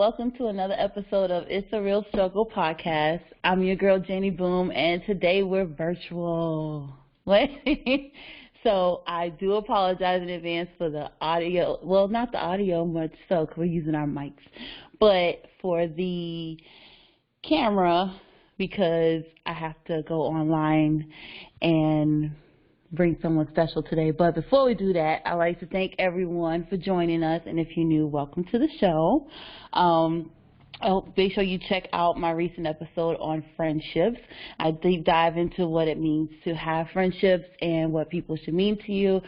welcome to another episode of It's a Real Struggle podcast. I'm your girl, Jenny Boom, and today we're virtual. So I do apologize in advance for the audio. Well, not the audio much so because we're using our mics, but for the camera because I have to go online and bring someone special today. But before we do that, I'd like to thank everyone for joining us, and if you're new, welcome to the show. Make sure you check out my recent episode on friendships. I deep dive into what it means to have friendships and what people should mean to you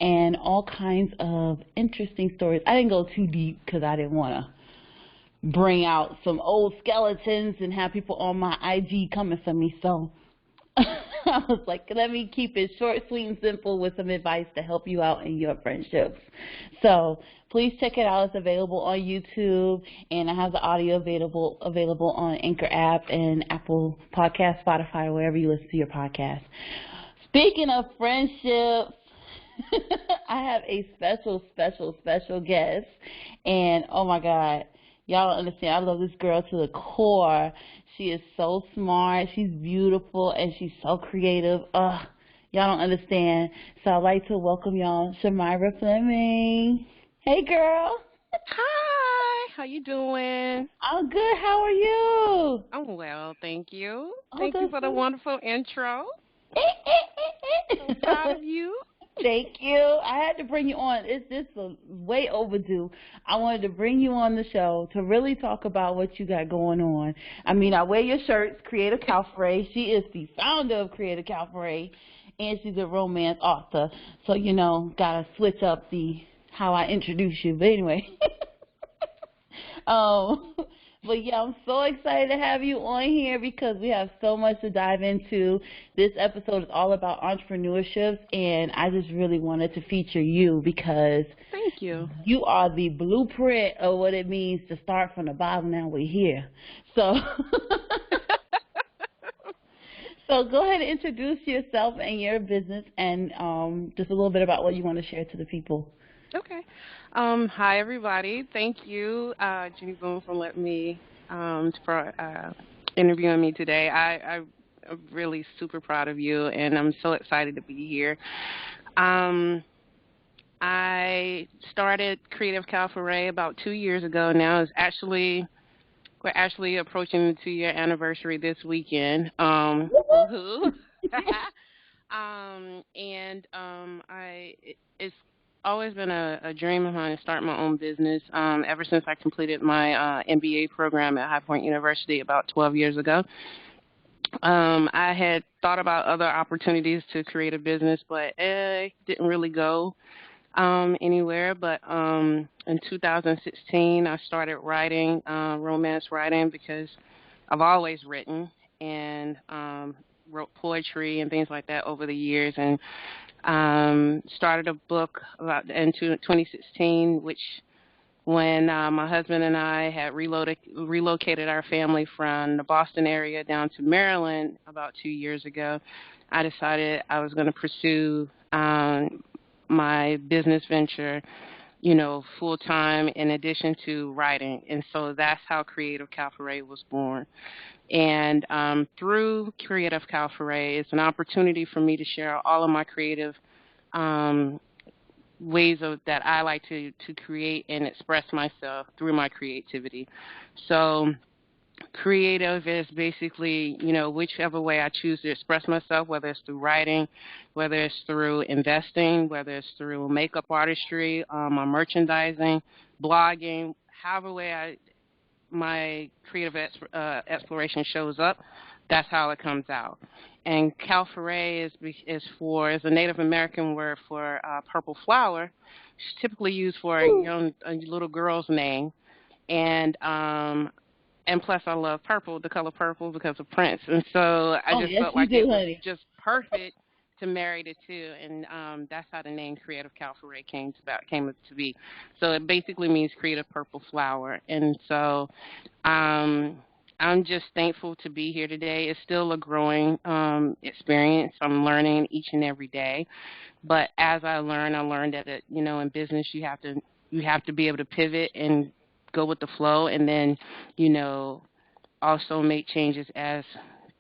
and all kinds of interesting stories. I didn't go too deep because I didn't want to bring out some old skeletons and have people on my IG coming for me, so I was like, let me keep it short, sweet, and simple with some advice to help you out in your friendships. So please check it out. It's available on YouTube, and I have the audio available on Anchor app and Apple Podcast, Spotify, or wherever you listen to your podcast. Speaking of friendships, I have a special guest, and oh my God, y'all don't understand. I love this girl to the core. She is so smart, she's beautiful, and she's so creative. Y'all don't understand. So I'd like to welcome y'all, Shamira Fleming. Hey, girl. Hi, how you doing? I'm good. How are you? I'm well, thank you. Oh, thank you for the wonderful intro. So proud of you. Thank you. I had to bring you on. This was way overdue. I wanted to bring you on the show to really talk about what you got going on. I mean, I wear your shirts, Creative Cafe. She is the founder of Creative Cafe, and she's a romance author. So, gotta switch up how I introduce you. But anyway. But yeah, I'm so excited to have you on here because we have so much to dive into. This episode is all about entrepreneurship, and I just really wanted to feature you because thank you. You are the blueprint of what it means to start from the bottom. Now we're here. So, so go ahead and introduce yourself and your business, and just a little bit about what you want to share to the people. Okay. Hi, everybody. Thank you, Jenny Boone, for letting me, for interviewing me today. I'm really super proud of you, and I'm so excited to be here. I started Creative Cafe about 2 years ago now. We're actually approaching the 2-year anniversary this weekend. It's always been a dream of mine to start my own business ever since I completed my MBA program at High Point University about 12 years ago. I had thought about other opportunities to create a business, but it didn't really go anywhere. But in 2016, I started writing, romance writing, because I've always written and wrote poetry and things like that over the years, and started a book in 2016, which when my husband and I had relocated our family from the Boston area down to Maryland about 2 years ago, I decided I was going to pursue my business venture, full-time in addition to writing. And so that's how Creative Cafe was born. And through Creative Cafe, it's an opportunity for me to share all of my creative ways that I like to create and express myself through my creativity. So creative is basically, whichever way I choose to express myself, whether it's through writing, whether it's through investing, whether it's through makeup artistry, my merchandising, blogging, however way my creative exploration shows up, that's how it comes out. And Cafe is a Native American word for purple flower. It's typically used for a little girl's name. And plus I love purple, the color purple, because of Prince. And so I just felt like it was just perfect to marry the two, and that's how the name Creative Cafe came to be. So it basically means creative purple flower. And so I'm just thankful to be here today. It's still a growing experience. I'm learning each and every day. But as I learned that in business you have to be able to pivot and go with the flow, and then, also make changes as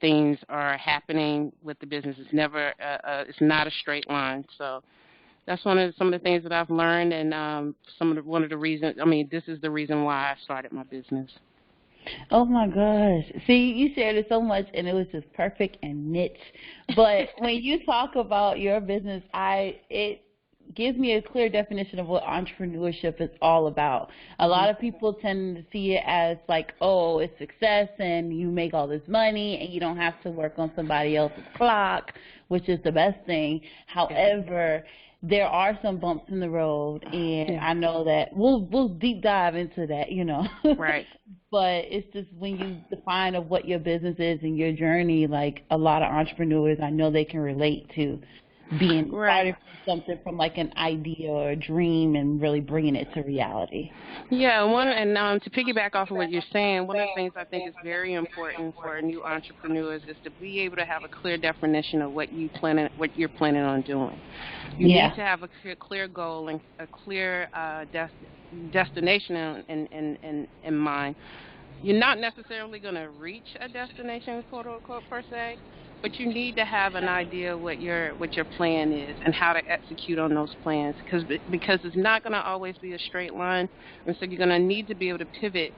things are happening with the business. It's never, it's not a straight line. So that's some of the things that I've learned, and one of the reasons. I mean, this is the reason why I started my business. Oh my gosh. See, you shared it so much and it was just perfect and niche. But when you talk about your business, it gives me a clear definition of what entrepreneurship is all about. A lot of people tend to see it as like, oh, it's success and you make all this money and you don't have to work on somebody else's clock, which is the best thing. However, there are some bumps in the road, and I know that we'll deep dive into that, Right. But it's just when you define of what your business is and your journey, like a lot of entrepreneurs, I know they can relate to being started from something from like an idea or a dream and really bringing it to reality. Yeah, to piggyback off of what you're saying, one of the things I think is very important for new entrepreneurs is to be able to have a clear definition of what you're planning on doing. You need to have a clear goal and a clear destination in mind. You're not necessarily going to reach a destination, quote unquote, per se, but you need to have an idea what your plan is and how to execute on those plans, because it's not going to always be a straight line, and so you're going to need to be able to pivot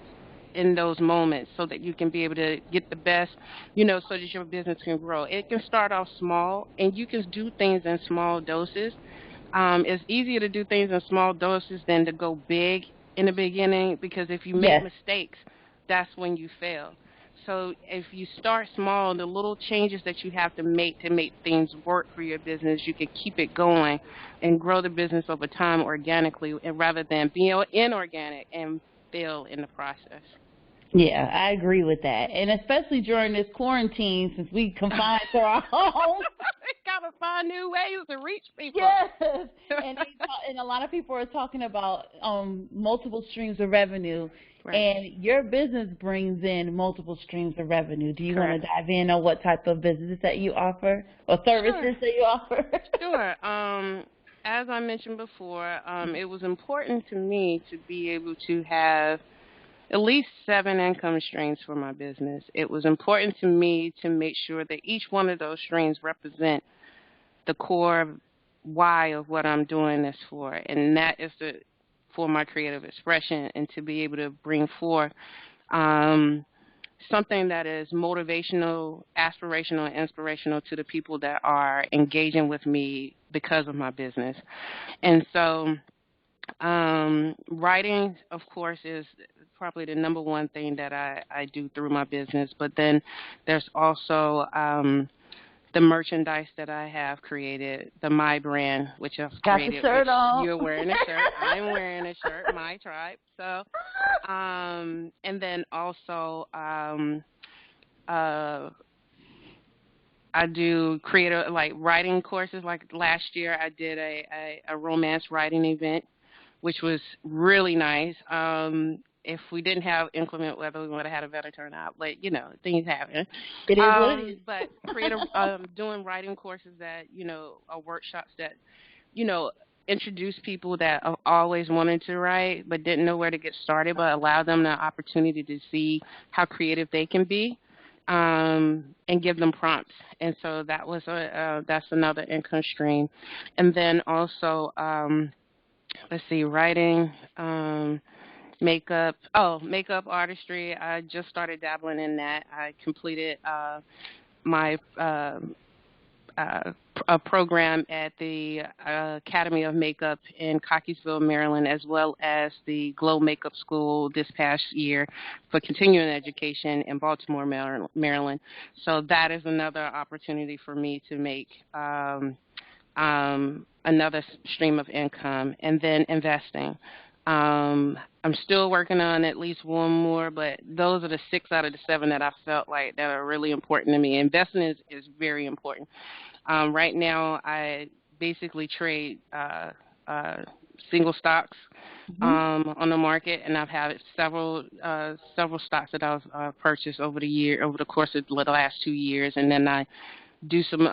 in those moments so that you can be able to get the best, so that your business can grow. It can start off small, and you can do things in small doses. It's easier to do things in small doses than to go big in the beginning, because if you make mistakes, that's when you fail. So if you start small, the little changes that you have to make things work for your business, you can keep it going and grow the business over time organically, and rather than being inorganic and fail in the process. Yeah, I agree with that. And especially during this quarantine, since we confined to our home. We got to find new ways to reach people. Yes. And a lot of people are talking about multiple streams of revenue. Right. And your business brings in multiple streams of revenue. Do you want to dive in on what type of business that you offer or services that you offer? Sure. As I mentioned before, it was important to me to be able to have at least 7 income streams for my business. It was important to me to make sure that each one of those streams represent the core why of what I'm doing this for, and that is for my creative expression, and to be able to bring forth something that is motivational, aspirational, and inspirational to the people that are engaging with me because of my business. And so writing, of course, is probably the number one thing that I do through my business, but then there's also the merchandise that I have created, the My Brand, which I've created. Got the shirt on. You're wearing a shirt. I'm wearing a shirt, My Tribe. So, and then also I do creative, like writing courses. Like last year, I did a romance writing event, which was really nice. If we didn't have inclement weather, we would have had a better turnout. But, things happen. It is what it is. But doing writing courses that, are workshops that, introduce people that have always wanted to write but didn't know where to get started, but allow them the opportunity to see how creative they can be, and give them prompts. And so that was that's another income stream. And then also, writing, makeup artistry. I just started dabbling in that. I completed my a program at the Academy of Makeup in Cockeysville, Maryland, as well as the Glow Makeup School this past year for continuing education in Baltimore, Maryland. So that is another opportunity for me to make another stream of income. And then investing. I'm still working on at least one more, but those are the 6 out of the 7 that I felt like that are really important to me. Investing is very important. Right now, I basically trade single stocks on the market, and I've had several stocks that I've purchased over the course of the last 2 years, and then I do some,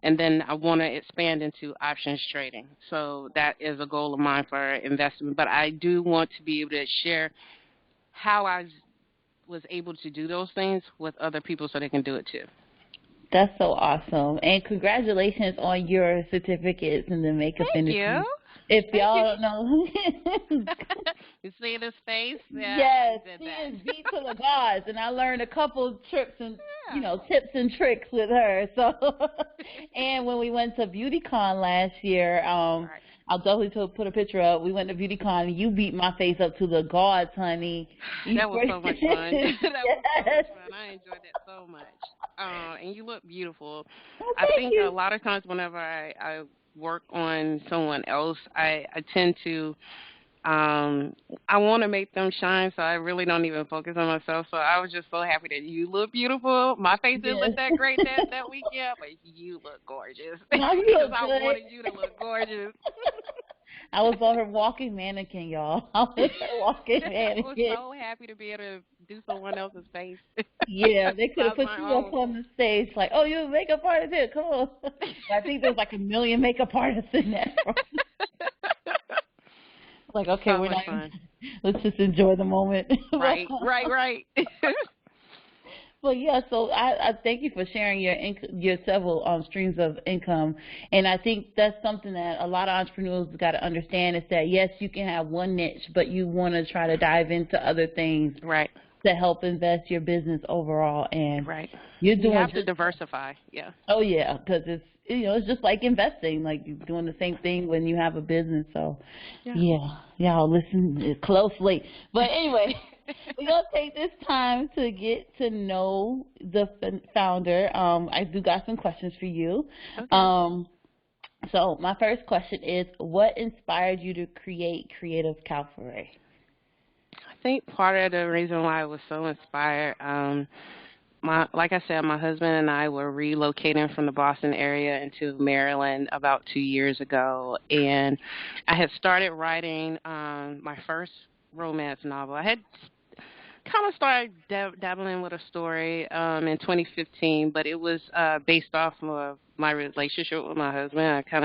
and then I want to expand into options trading. So that is a goal of mine for investment. But I do want to be able to share how I was able to do those things with other people so they can do it too. That's so awesome. And congratulations on your certificates in the makeup Thank industry. you. If Thank you. y'all don't know, You see this face? Yeah, yes, I did she that. is beat to the gods, and I learned a couple trips and Yeah. tips and tricks with her. So, and when we went to BeautyCon last year, Right. I'll definitely put a picture up. We went to BeautyCon, and you beat my face up to the gods, honey. That was so much fun. Yes. That was so much fun. I enjoyed that so much. And you look beautiful. Well, I thank think a you. lot of times whenever I work on someone else, I tend to I want to make them shine, so I really don't even focus on myself. So I was just so happy that you look beautiful. My face didn't Yes. look that great that weekend, but you look gorgeous No, you because look I good. wanted you to look gorgeous. I was on her walking mannequin, y'all. I was her walking I was mannequin. so happy to be able to do someone else's face Yeah, they could have besides put my you up own. on the stage like, oh, you're a makeup artist here, come on. I think there's like a million makeup artists in that room. Like, okay, So we're much not even, fun. let's just enjoy the moment. Right, right, right. Well, yeah, so I thank you for sharing your several streams of income. And I think that's something that a lot of entrepreneurs got to understand is that, yes, you can have one niche, but you want to try to dive into other things Right, to help invest your business overall. And right. you're You doing have to just, diversify. Yeah. oh, yeah, because it's just like investing, like you're doing the same thing when you have a business. So, Yeah. yeah, y'all listen closely. But anyway. We're going to take this time to get to know the founder. I do got some questions for you. Okay. So my first question is, what inspired you to create Creative Cafe? I think part of the reason why I was so inspired, like I said, my husband and I were relocating from the Boston area into Maryland about 2 years ago, and I had started writing my first romance novel. I had kind of started dabbling with a story in 2015, but it was based off of my relationship with my husband. I kind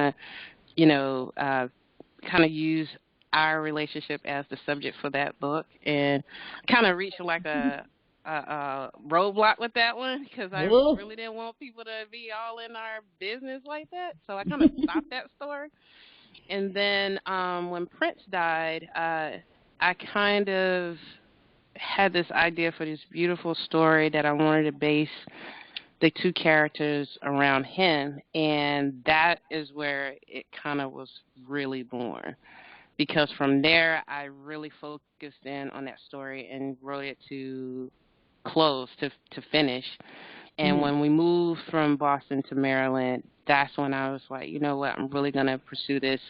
of used our relationship as the subject for that book, and kind of reached like a roadblock with that one because I Ooh. really didn't want people to be all in our business like that. So I kind of stopped that story. And then when Prince died, I kind of had this idea for this beautiful story that I wanted to base the two characters around him, and that is where it kind of was really born. Because from there, I really focused in on that story and wrote it to close, to finish. And Mhm. when we moved from Boston to Maryland, that's when I was like, you know what, I'm really going to pursue this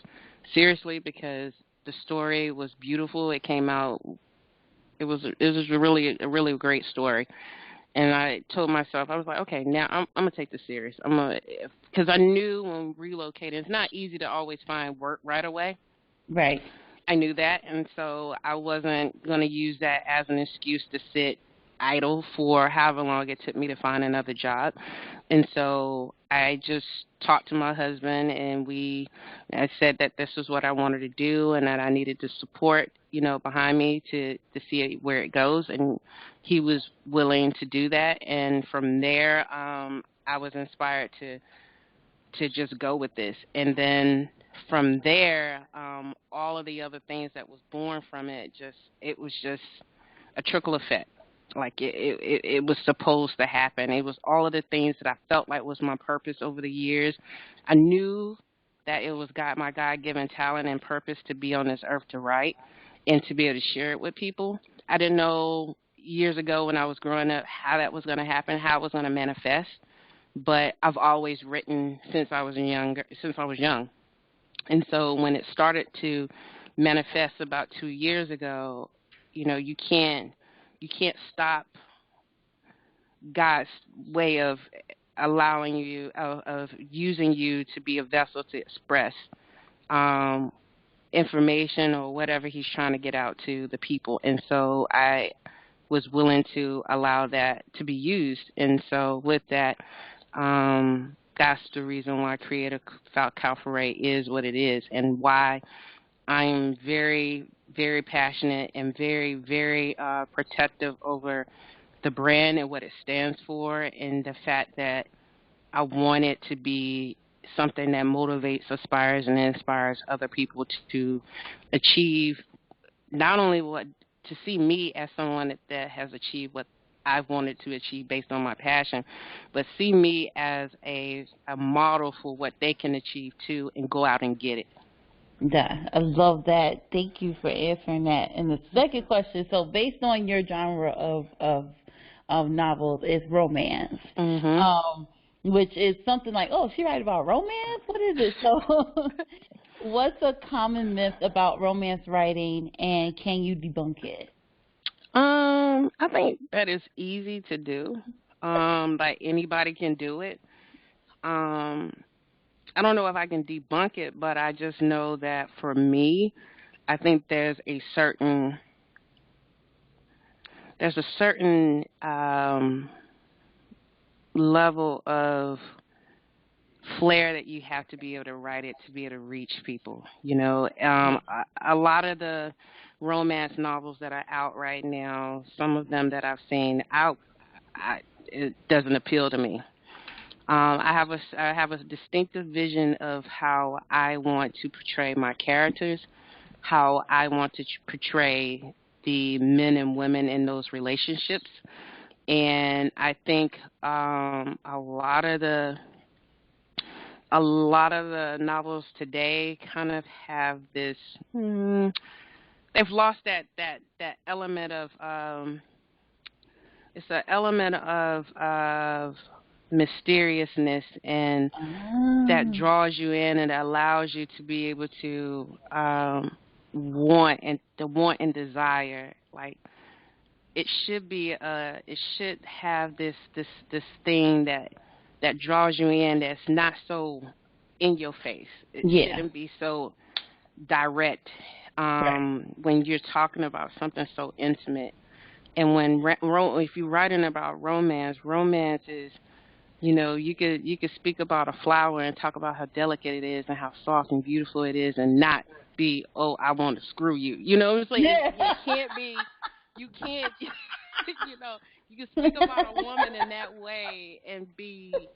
seriously because the story was beautiful. It came out it was a really great story, and I told myself I was like, okay, now I'm gonna take this serious. Because I knew when relocating, it's not easy to always find work right away. Right. I knew that, and so I wasn't gonna use that as an excuse to sit idle for however long it took me to find another job. And so I just talked to my husband, and I said that this was what I wanted to do, and that I needed the support, behind me to see where it goes. And he was willing to do that. And from there, I was inspired to just go with this. And then from there, all of the other things that was born from it was just a trickle effect. Like it was supposed to happen. It was all of the things that I felt like was my purpose over the years. I knew that it was my God-given talent and purpose to be on this earth to write and to be able to share it with people. I didn't know years ago when I was growing up how that was going to happen, how it was going to manifest. But I've always written since I was young. And so when it started to manifest about 2 years ago, you can't stop God's way of allowing you of using you to be a vessel to express um, information or whatever He's trying to get out to the people. And so I was willing to allow that to be used. And so with that, that's the reason why Creative Cafe is what it is, and why I'm very very passionate and very, very protective over the brand and what it stands for, and the fact that I want it to be something that motivates, aspires, and inspires other people to achieve not only what to see me as someone that has achieved what I've wanted to achieve based on my passion, but see me as a model for what they can achieve too, and go out and get it. Yeah, I love that. Thank you for answering that. And the second question, so based on your genre of novels, is romance, Mhm. which is something like, oh, she write about romance? What is it? So, what's a common myth about romance writing, and can you debunk it? I think that is easy to do. Like anybody can do it. Um, I don't know if I can debunk it, but I just know that for me, I think there's a certain level of flair that you have to be able to write it to be able to reach people. A lot of the romance novels that are out right now, some of them that I've seen out, it doesn't appeal to me. I have a distinctive vision of how I want to portray my characters, how I want to portray the men and women in those relationships, and I think a lot of the novels today kind of have this. They've lost that element of it's an element of mysteriousness, and that Ah, draws you in and allows you to be able to want and desire. Like it should have this thing that draws you in, that's not so in your face. It yeah, shouldn't be so direct right. when you're talking about something so intimate. And if you're writing about romance, romance is, you could speak about a flower and talk about how delicate it is and how soft and beautiful it is, and not be, oh, I want to screw you. It's like Yeah. it can't be. You can't. you know, you can speak about a woman in that way and be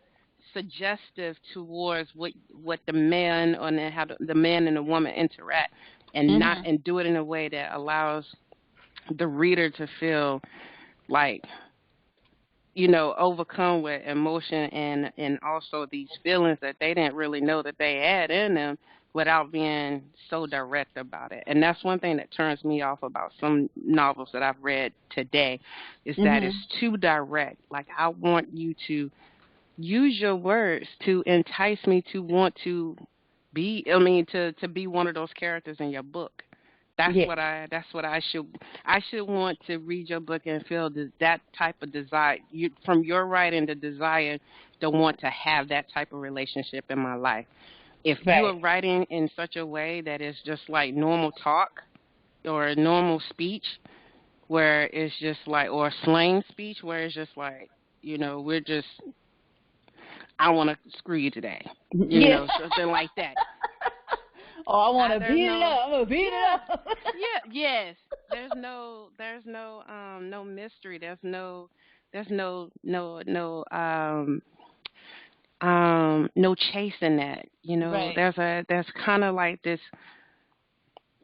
suggestive towards what the man, or how the man and the woman interact, and not Mhm. and do it in a way that allows the reader to feel like, overcome with emotion, and also these feelings that they didn't really know that they had in them, without being so direct about it. And that's one thing that turns me off about some novels that I've read today, is that it's Mhm. too direct. Like, I want you to use your words to entice me to want to to be one of those characters in your book. Yeah. That's what I should want to read your book and feel that type of desire from your writing, the desire to want to have that type of relationship in my life. If you Right. are writing in such a way that is just like normal talk or normal speech, where it's just like, or slang speech, where it's just like, we're just, I want to screw you today, Yeah. something like that. Oh, I want to There's beat it no, up. I'm gonna beat yeah, it up. yes. There's no mystery. There's no chasing that. Right. There's kind of like this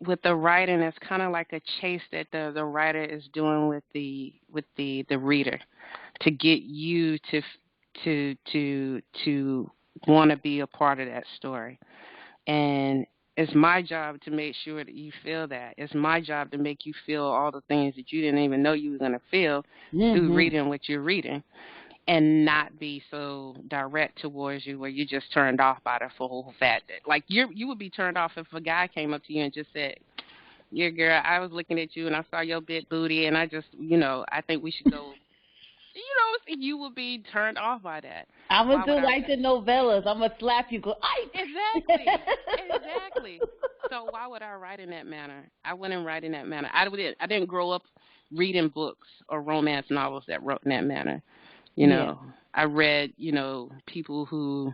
with the writing. It's kind of like a chase that the writer is doing with the reader, to get you to want to be a part of that story. And it's my job to make sure that you feel that. It's my job to make you feel all the things that you didn't even know you were going to feel through Mhm. reading what you're reading, and not be so direct towards you where you're just turned off by the full fact that, like, you would be turned off if a guy came up to you and just said, "Yeah, girl, I was looking at you and I saw your big booty, and I think we should go." You would be turned off by that. I'm gonna Why would do I? like the novellas. I'm gonna slap you. Go, Exactly. ay. Exactly. So why would I write in that manner? I wouldn't write in that manner. I didn't grow up reading books or romance novels that wrote in that manner. You Yeah. know, I read, people who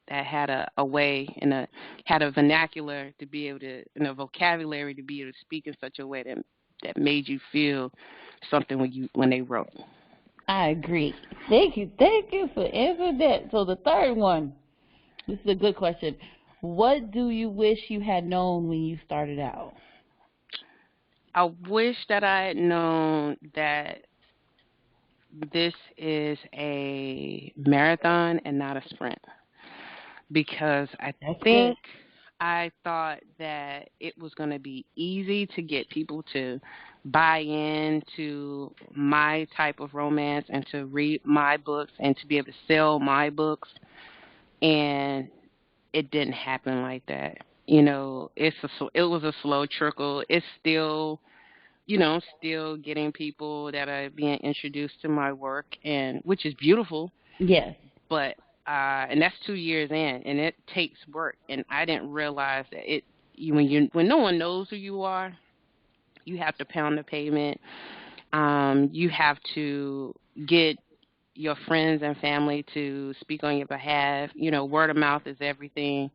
that had a way and had a vernacular to be able to, and a vocabulary to be able to speak in such a way that made you feel something when they wrote. I agree. Thank you for answering that. So the third one, this is a good question. What do you wish you had known when you started out? I wish that I had known that this is a marathon and not a sprint, because That's good. I thought that it was going to be easy to get people to buy into my type of romance and to read my books and to be able to sell my books, and it didn't happen like that. It was a slow trickle. It's still, still getting people that are being introduced to my work, and which is beautiful. Yes. But and that's 2 years in, and it takes work. And I didn't realize that when no one knows who you are, you have to pound the pavement. You have to get your friends and family to speak on your behalf. Word of mouth is everything.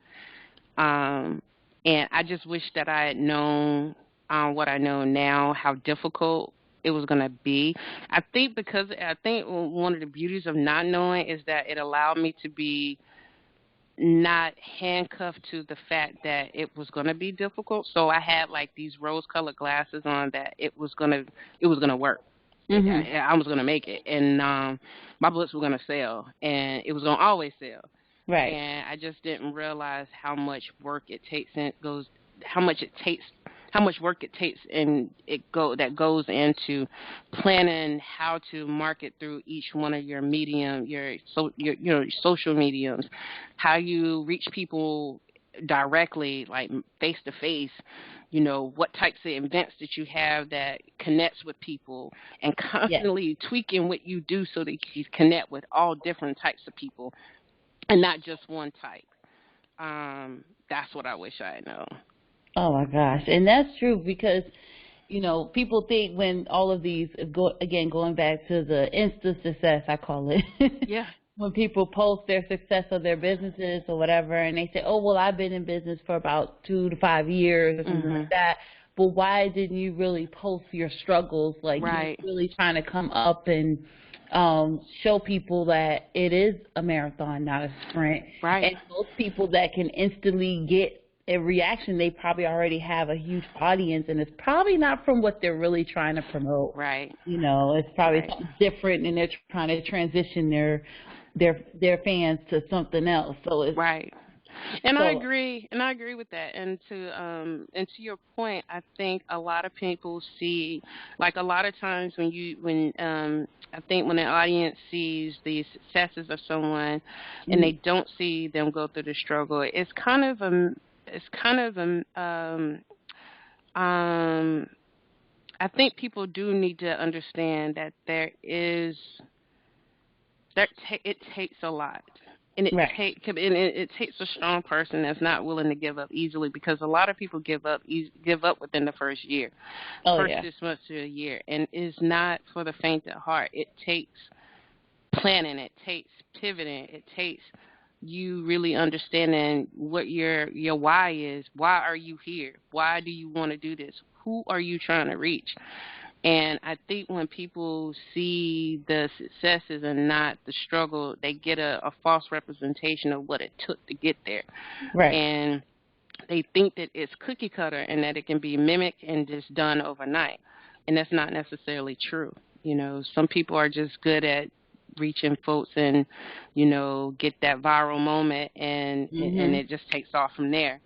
And I just wish that I had known what I know now, how difficult it was going to be. I think one of the beauties of not knowing is that it allowed me to be not handcuffed to the fact that it was going to be difficult. So I had like these rose-colored glasses on that it was going to work. Mm-hmm. I was going to make it, and my books were going to sell, and it was going to always sell. Right. And I just didn't realize how much work it takes, how much work it takes, and that goes into planning how to market through each one of your medium, your social mediums, how you reach people directly, like face to face. What types of events that you have that connects with people, and constantly tweaking what you do so that you connect with all different types of people and not just one type. That's what I wish I had known. Oh my gosh, and that's true because people think when all of these going back to the Insta success, I call it. Yeah. When people post their success of their businesses or whatever, and they say, "Oh, well, I've been in business for about 2 to 5 years or something like that." But why didn't you really post your struggles? Like Right. you're really trying to come up and show people that it is a marathon, not a sprint. Right. And most people that can instantly get a reaction, they probably already have a huge audience, and it's probably not from what they're really trying to promote. Right. It's probably something different, and they're trying to transition their fans to something else. So it's right. And I agree with that. And to your point, I think a lot of people see, like, a lot of times when I think when the audience sees the successes of someone and they don't see them go through the struggle, I think people do need to understand that it takes a lot. And it takes a strong person that's not willing to give up easily, because a lot of people give up within the first year, first 6 months to a year, and it's not for the faint of heart. It takes planning, it takes pivoting, it takes you really understanding what your why is. Why are you here? Why do you want to do this? Who are you trying to reach? And I think when people see the successes and not the struggle, they get a false representation of what it took to get there. Right. And they think that it's cookie cutter and that it can be mimicked and just done overnight. And that's not necessarily true. Some people are just good at reaching folks and, get that viral moment, and it just takes off from there.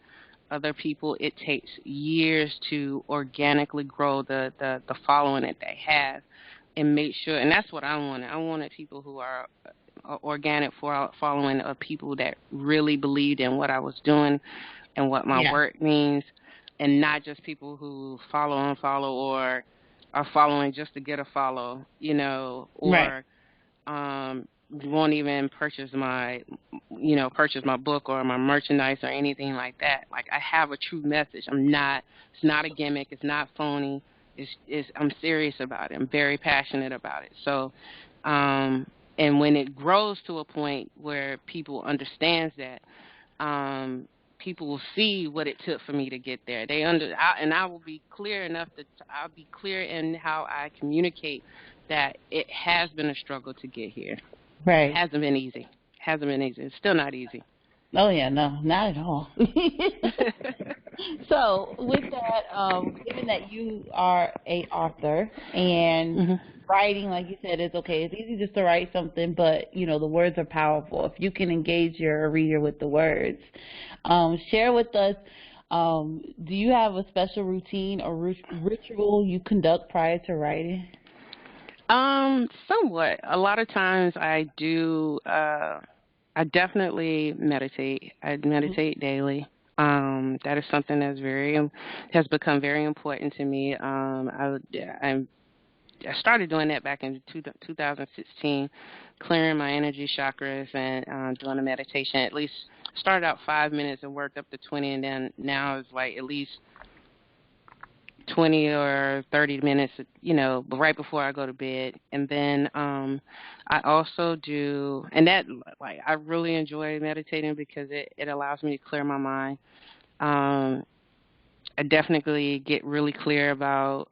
Other people, it takes years to organically grow the following that they have, and make sure. And that's what I wanted. I wanted people who are organic following of people that really believed in what I was doing and what my work means, and not just people who follow and follow, or are following just to get a follow, or won't even purchase my book or my merchandise or anything like that. Like, I have a true message. It's not a gimmick. It's not phony. I'm serious about it. I'm very passionate about it. So, and when it grows to a point where people understands that, people will see what it took for me to get there. And I will be clear enough that I'll be clear in how I communicate that it has been a struggle to get here. Right. It hasn't been easy. It's still not easy. Oh yeah, no, not at all. So with that, given that you are a author and writing, like you said, is okay. It's easy just to write something, but the words are powerful. If you can engage your reader with the words, share with us. Do you have a special routine or ritual you conduct prior to writing? Somewhat. A lot of times I do. I definitely meditate. I meditate daily. That is something that's has become very important to me. I started doing that back in 2016, clearing my energy chakras and doing a meditation. At least started out 5 minutes and worked up to 20, and then now it's like at least 20 or 30 minutes, right before I go to bed. And then I also do, and that, like, I really enjoy meditating because it allows me to clear my mind. I definitely get really clear about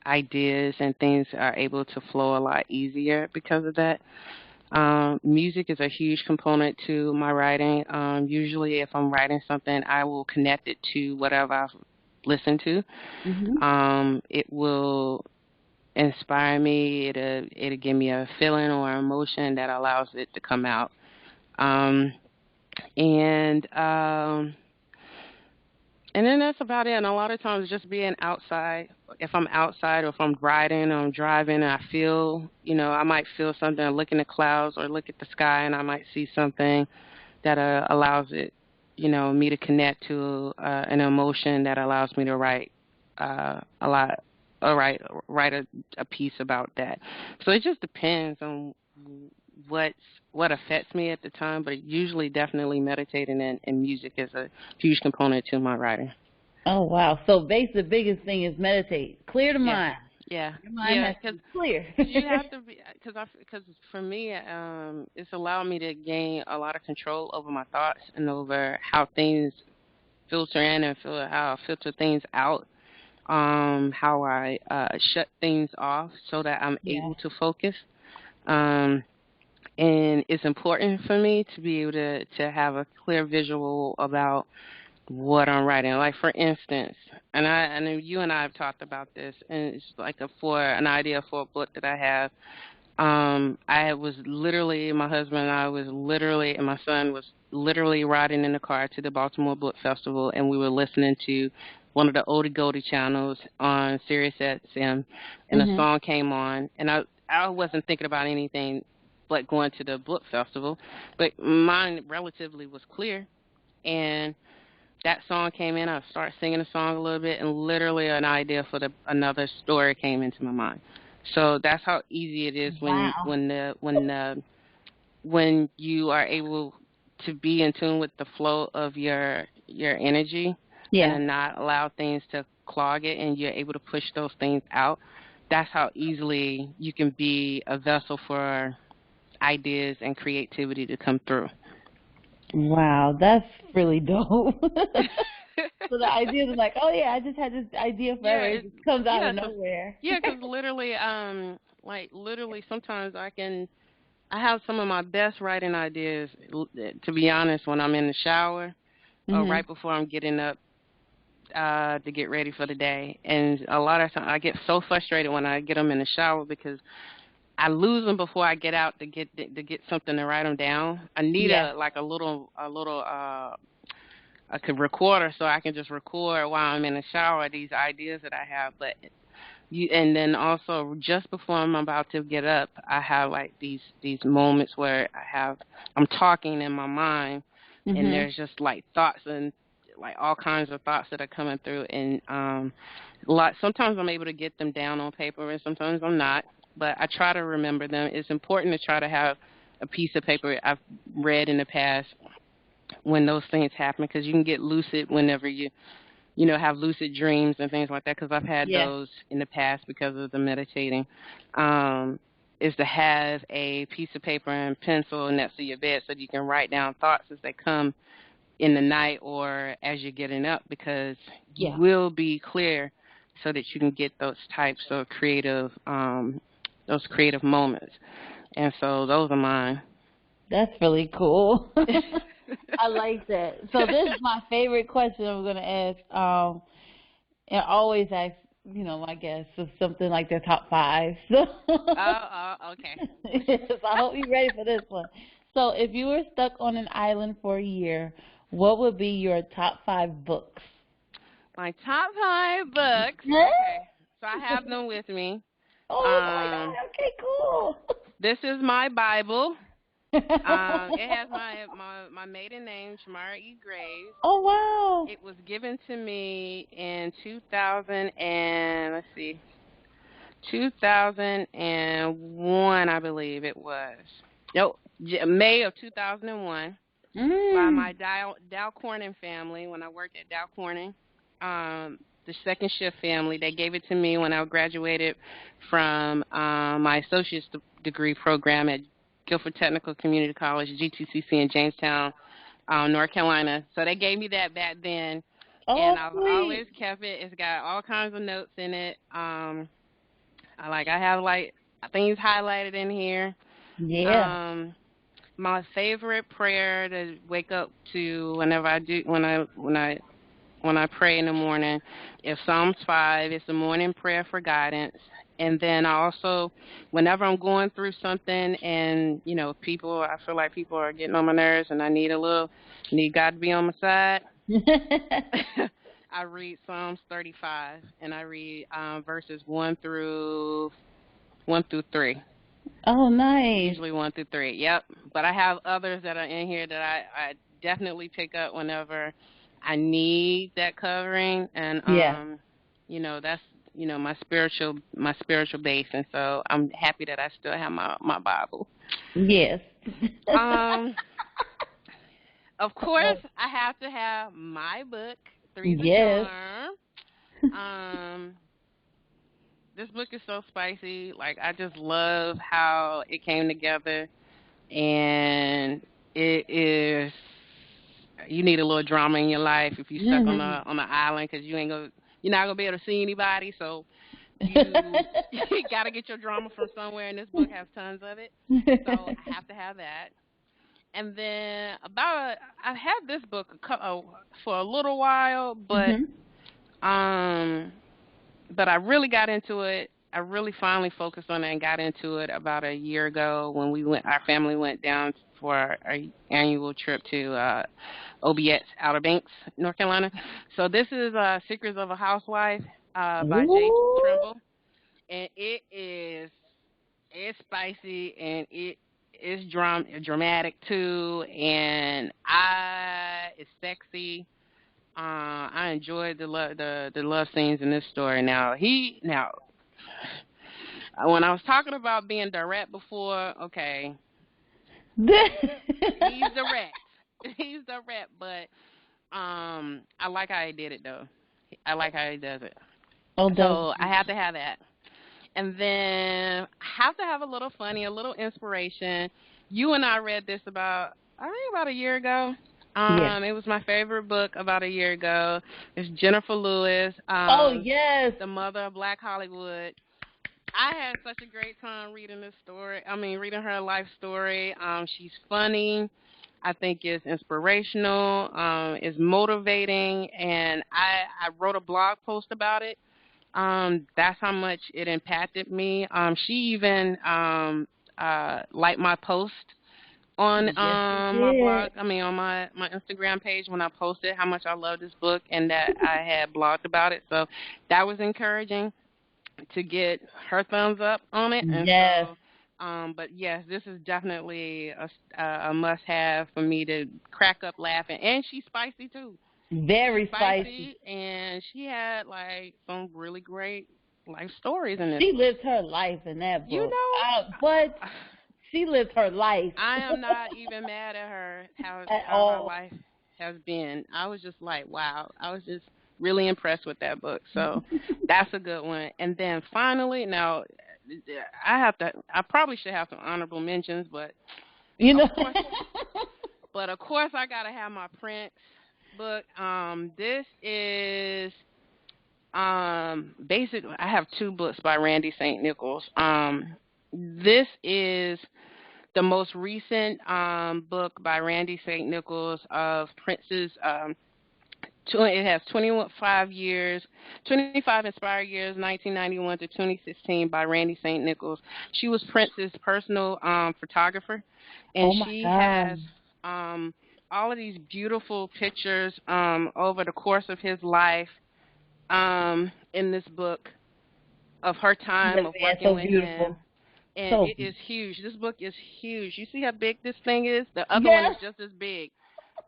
ideas, and things are able to flow a lot easier because of that. Music is a huge component to my writing. Usually if I'm writing something, I will connect it to whatever I've listened to. It will inspire me. It'll give me a feeling or emotion that allows it to come out. And then that's about it. And a lot of times just being outside. If I'm outside or if I'm riding or I'm driving and I feel, I might feel something, look in the clouds or look at the sky, and I might see something that allows it, me to connect to an emotion that allows me to write write a piece about that. So it just depends on what affects me at the time, but usually definitely meditating and music is a huge component to my writing. Oh, wow. So basically the biggest thing is meditate. Clear the mind. Yeah. Your mind has to be clear. You have to be, because for me, it's allowed me to gain a lot of control over my thoughts and over how things filter in and how I filter things out. How I shut things off so that I'm able to focus. And it's important for me to be able to have a clear visual about what I'm writing. Like, for instance, and you and I have talked about this, and it's like for an idea for a book that I have. I was literally, my husband and I was literally, and my son was literally riding in the car to the Baltimore Book Festival, and we were listening to one of the oldie goldie channels on Sirius XM, and a song came on, and I wasn't thinking about anything but going to the book festival, but mine relatively was clear, and that song came in. I started singing the song a little bit, and literally an idea for another story came into my mind. So that's how easy it is when you are able to be in tune with the flow of your energy, and not allow things to clog it, and you're able to push those things out. That's how easily you can be a vessel for ideas and creativity to come through. Wow, that's really dope. So the idea is like, oh yeah, I just had this idea forever. It just comes out of nowhere. Yeah, because literally, sometimes I have some of my best writing ideas, to be honest, when I'm in the shower or right before I'm getting up to get ready for the day. And a lot of times I get so frustrated when I get them in the shower because I lose them before I get out to get something to write them down. I need a recorder so I can just record while I'm in the shower these ideas that I have. But and then also just before I'm about to get up, I have like these moments where I'm talking in my mind, and there's just like thoughts and like all kinds of thoughts that are coming through, and sometimes I'm able to get them down on paper, and sometimes I'm not. But I try to remember them. It's important to try to have a piece of paper. I've read in the past when those things happen, because you can get lucid whenever you have lucid dreams and things like that, because I've had those in the past because of the meditating. is to have a piece of paper and pencil next to your bed so that you can write down thoughts as they come in the night or as you're getting up, because you will be clear so that you can get those types of creative moments. And so those are mine. That's really cool. I like that. So this is my favorite question I'm going to ask. And I always ask, my guests of something like their top 5. So okay. so I hope you're ready for this one. So if you were stuck on an island for a year, what would be your top 5 books? My top 5 books. Okay. So I have them with me. Oh, my God. Okay, cool. This is my Bible. It has my maiden name, Shamara E. Graves. Oh, wow. It was given to me in 2001, I believe it was. No, May of 2001. By my Dow Corning family when I worked at Dow Corning. The second shift family. They gave it to me when I graduated from my associate's degree program at Guilford Technical Community College, GTCC in Jamestown, North Carolina. So they gave me that back then, and I've always kept it. It's got all kinds of notes in it. I have things highlighted in here. Yeah. My favorite prayer to wake up to when I pray in the morning is Psalms 5. It's a morning prayer for guidance. And then I also, whenever I'm going through something and, I feel like people are getting on my nerves and I need God to be on my side, I read Psalms 35 and I read verses 1 through 3. Oh, nice. Usually 1 through 3, yep. But I have others that are in here that I definitely pick up whenever I need that covering, and that's my spiritual base, and so I'm happy that I still have my Bible. Yes. Of course, I have to have my book, Three's a Charm. This book is so spicy. I just love how it came together, and it is. You need a little drama in your life if you're stuck on the island, because you're not gonna be able to see anybody. So you gotta get your drama from somewhere, and this book has tons of it. So I have to have that. And then I've had this book for a little while, but but I really got into it. I really finally focused on it and got into it about a year ago when our family went down for our annual trip to OBX, Outer Banks, North Carolina. So this is Secrets of a Housewife by J. Trimble, and it's spicy and it's dramatic too, and it's sexy. I enjoyed the love scenes in this story. Now when I was talking about being direct before, okay, he's direct. He's direct, but I like how he did it though. I like how he does it. So I have to have that. And then I have to have a little funny, a little inspiration. You and I read this about a year ago. It was my favorite book about a year ago. It's Jennifer Lewis. The mother of Black Hollywood. I had such a great time reading this story. Reading her life story. She's funny. I think it's inspirational. It's motivating, and I wrote a blog post about it. That's how much it impacted me. She even liked my post on my blog. On my Instagram page when I posted how much I love this book and that I had blogged about it. So that was encouraging to get her thumbs up on it. And so, but yes, this is definitely a must-have for me to crack up laughing. And she's spicy too. Very spicy. And she had some really great life stories in this. She lived her life in that book. But she lived her life. I am not even mad at her how her life has been. I was just like, wow. I was just really impressed with that book. So that's a good one. And then finally, now I probably should have some honorable mentions, but You of know. course, I gotta have my Prince book. This is basically I have two books by Randy St. Nichols. This is the most recent book by Randy St. Nichols of Prince's. It has 25 years, 25 inspired years, 1991 to 2016 by Randy St. Nichols. She was Prince's personal photographer, and Oh my she has God. all of these beautiful pictures over the course of his life in this book of her time That of man, working so with him. beautiful. And So it is huge. This book is huge. You see how big this thing is? The other one is yes. just as big.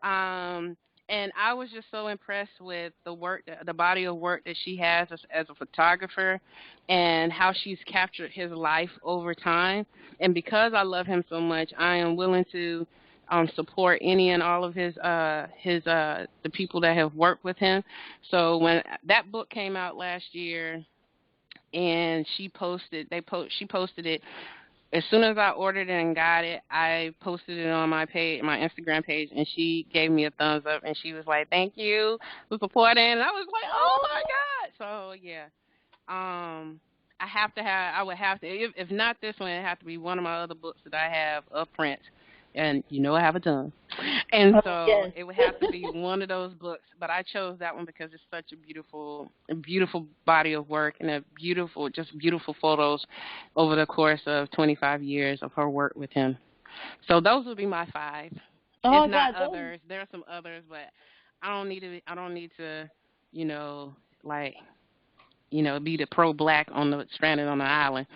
Um, and I was just so impressed with the work, the body of work that she has as a photographer, and how she's captured his life over time. And because I love him so much, I am willing to support any and all of the people that have worked with him. So when that book came out last year, and she posted it as soon as I ordered it and got it. I posted it on my page, my Instagram page, and she gave me a thumbs up, and she was like, "Thank you for supporting." And I was like, "Oh my Oh, God!" So yeah, I would have to, if not this one, it have to be one of my other books that I have of Prince, and I have a ton, and oh so yes. it would have to be one of those books. But I chose that one because it's such a beautiful body of work, and just beautiful photos over the course of 25 years of her work with him. So those would be my five, if Oh not God. Those, others. There are some others, but I don't need to. I don't need to, you know, like be the pro-black on the stranded on the island.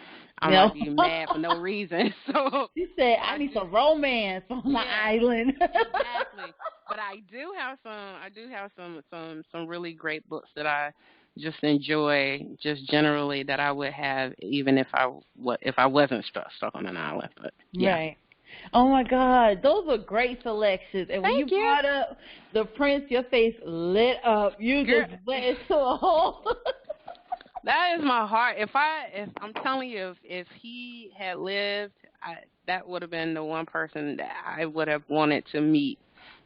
I you might know. be mad for no reason. So, She said, but "I I need do, some romance on the yeah, island." exactly. But I do have some. I do have some really great books that I just enjoy, just generally that I would have even if I wasn't stuck on an island. But yeah. Right. Oh my God, those were great selections. And when you Thank you, brought up the Prince, your face lit up. You girl. just went into a whole. That is my heart. If I'm telling you, if he had lived, that would have been the one person that I would have wanted to meet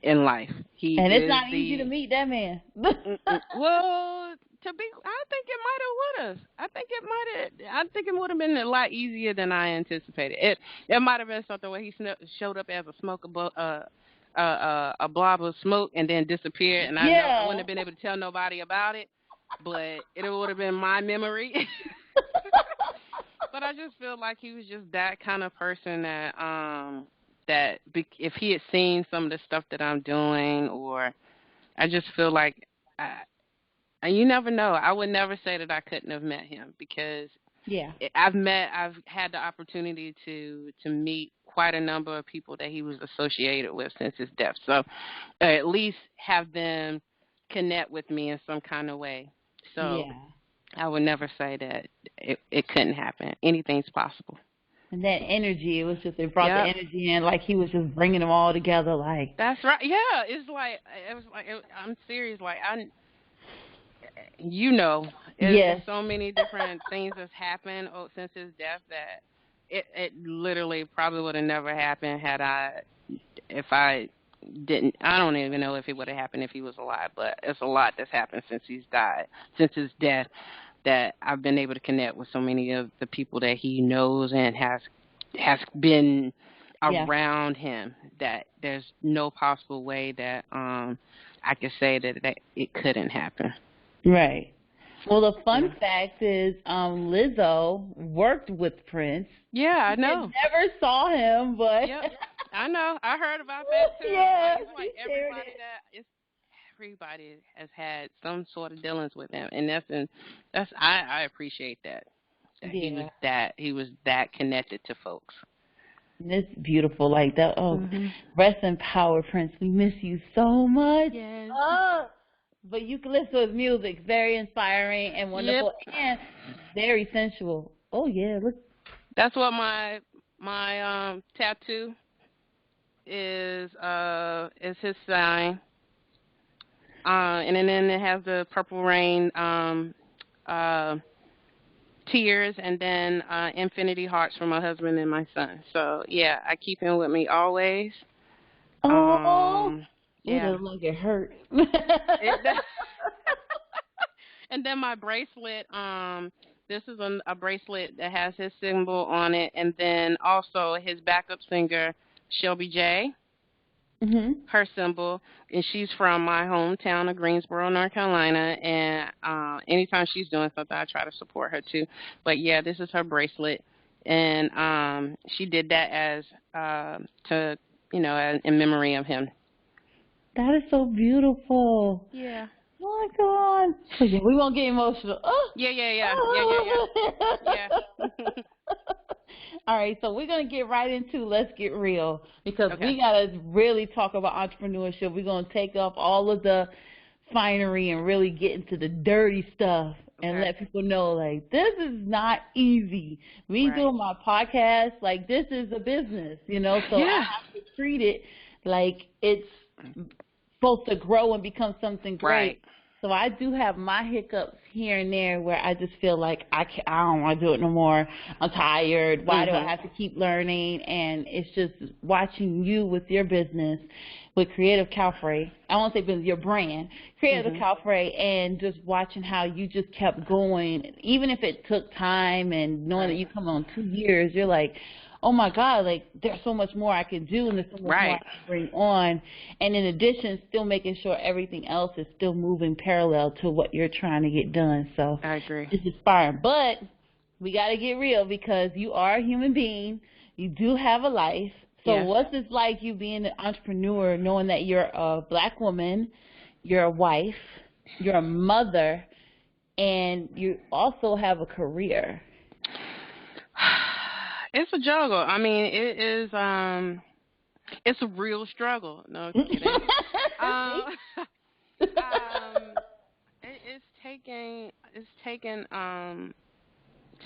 in life. He And it's is not easy to the meet that man. well. I think it might have would have. I think it would have been a lot easier than I anticipated. It might have been something where he showed up as a blob of smoke and then disappeared, and I wouldn't Yeah. have been able to tell nobody about it. But it would have been my memory. But I just feel like he was just that kind of person if he had seen some of the stuff that I'm doing, or I just feel like, and you never know. I would never say that I couldn't have met him, because Yeah. I've had the opportunity to meet quite a number of people that he was associated with since his death. So at least have them connect with me in some kind of way. So Yeah. I would never say that it couldn't happen. Anything's possible. And that energy, it was just, it brought the Yep. energy in like he was just bringing them all together. Like, That's right. Yeah, I'm serious. Like you know, it's yes. so many different things that's happened since his death that it literally probably would have never happened if I didn't. I don't even know if it would have happened if he was alive, but it's a lot that's happened since he's died, since his death, that I've been able to connect with so many of the people that he knows and has been Yeah. around him, that there's no possible way that I could say that it couldn't happen. Right. Well, the Yeah. fun fact is, Lizzo worked with Prince. Yeah, I And know. never saw him, but Yep. I know. I heard about that too. yeah, Like it's she like shared it. everybody has had some sort of dealings with him, and I appreciate that. Yeah, He was that connected to folks. and it's beautiful like that. Oh, Mhm. rest in power, Prince. We miss you so much. Yes. Oh, but you can listen to his music. Very inspiring and Yep. wonderful, and very sensual. Oh yeah, look. That's what my tattoo is his sign. And then it has the purple rain uh tears, and then infinity hearts for my husband and my son. So yeah, I keep him with me always. Oh, ooh, Yeah. that look like it hurt. It, and then my bracelet, this is a bracelet that has his symbol on it, and then also his backup singer, Shelby J, Mhm. her symbol, and she's from my hometown of Greensboro, North Carolina, and anytime she's doing something, I try to support her too. But yeah, this is her bracelet, and she did that as to, in memory of him. That is so beautiful. Yeah. Oh my God. So yeah, we won't get emotional. Oh. Yeah. All right, so we're gonna get right into let's get real because Okay. we gotta really talk about entrepreneurship. We're gonna take off all of the finery and really get into the dirty stuff and Okay. let people know like this is not easy. Me Right. doing my podcast, like this is a business, so I Yeah. have to treat it like it's supposed to grow and become something great. Right. So I do have my hiccups here and there where I just feel like I don't want to do it no more. I'm tired. Why do I have to keep learning? And it's just watching you with your business, with Creative Calfrey. I won't say business, your brand, Creative Calfrey, and just watching how you just kept going. Even if it took time and knowing that you come on 2 years, you're like, oh my God, like there's so much more I can do and there's so much more I can bring on. And in addition, still making sure everything else is still moving parallel to what you're trying to get done. So I agree. it's inspiring. But we got to get real because you are a human being. You do have a life. So Yes. what's it like you being an entrepreneur, knowing that you're a Black woman, you're a wife, you're a mother, and you also have a career? It's a juggle. I mean, it is. It's a real struggle. No kidding. It's taken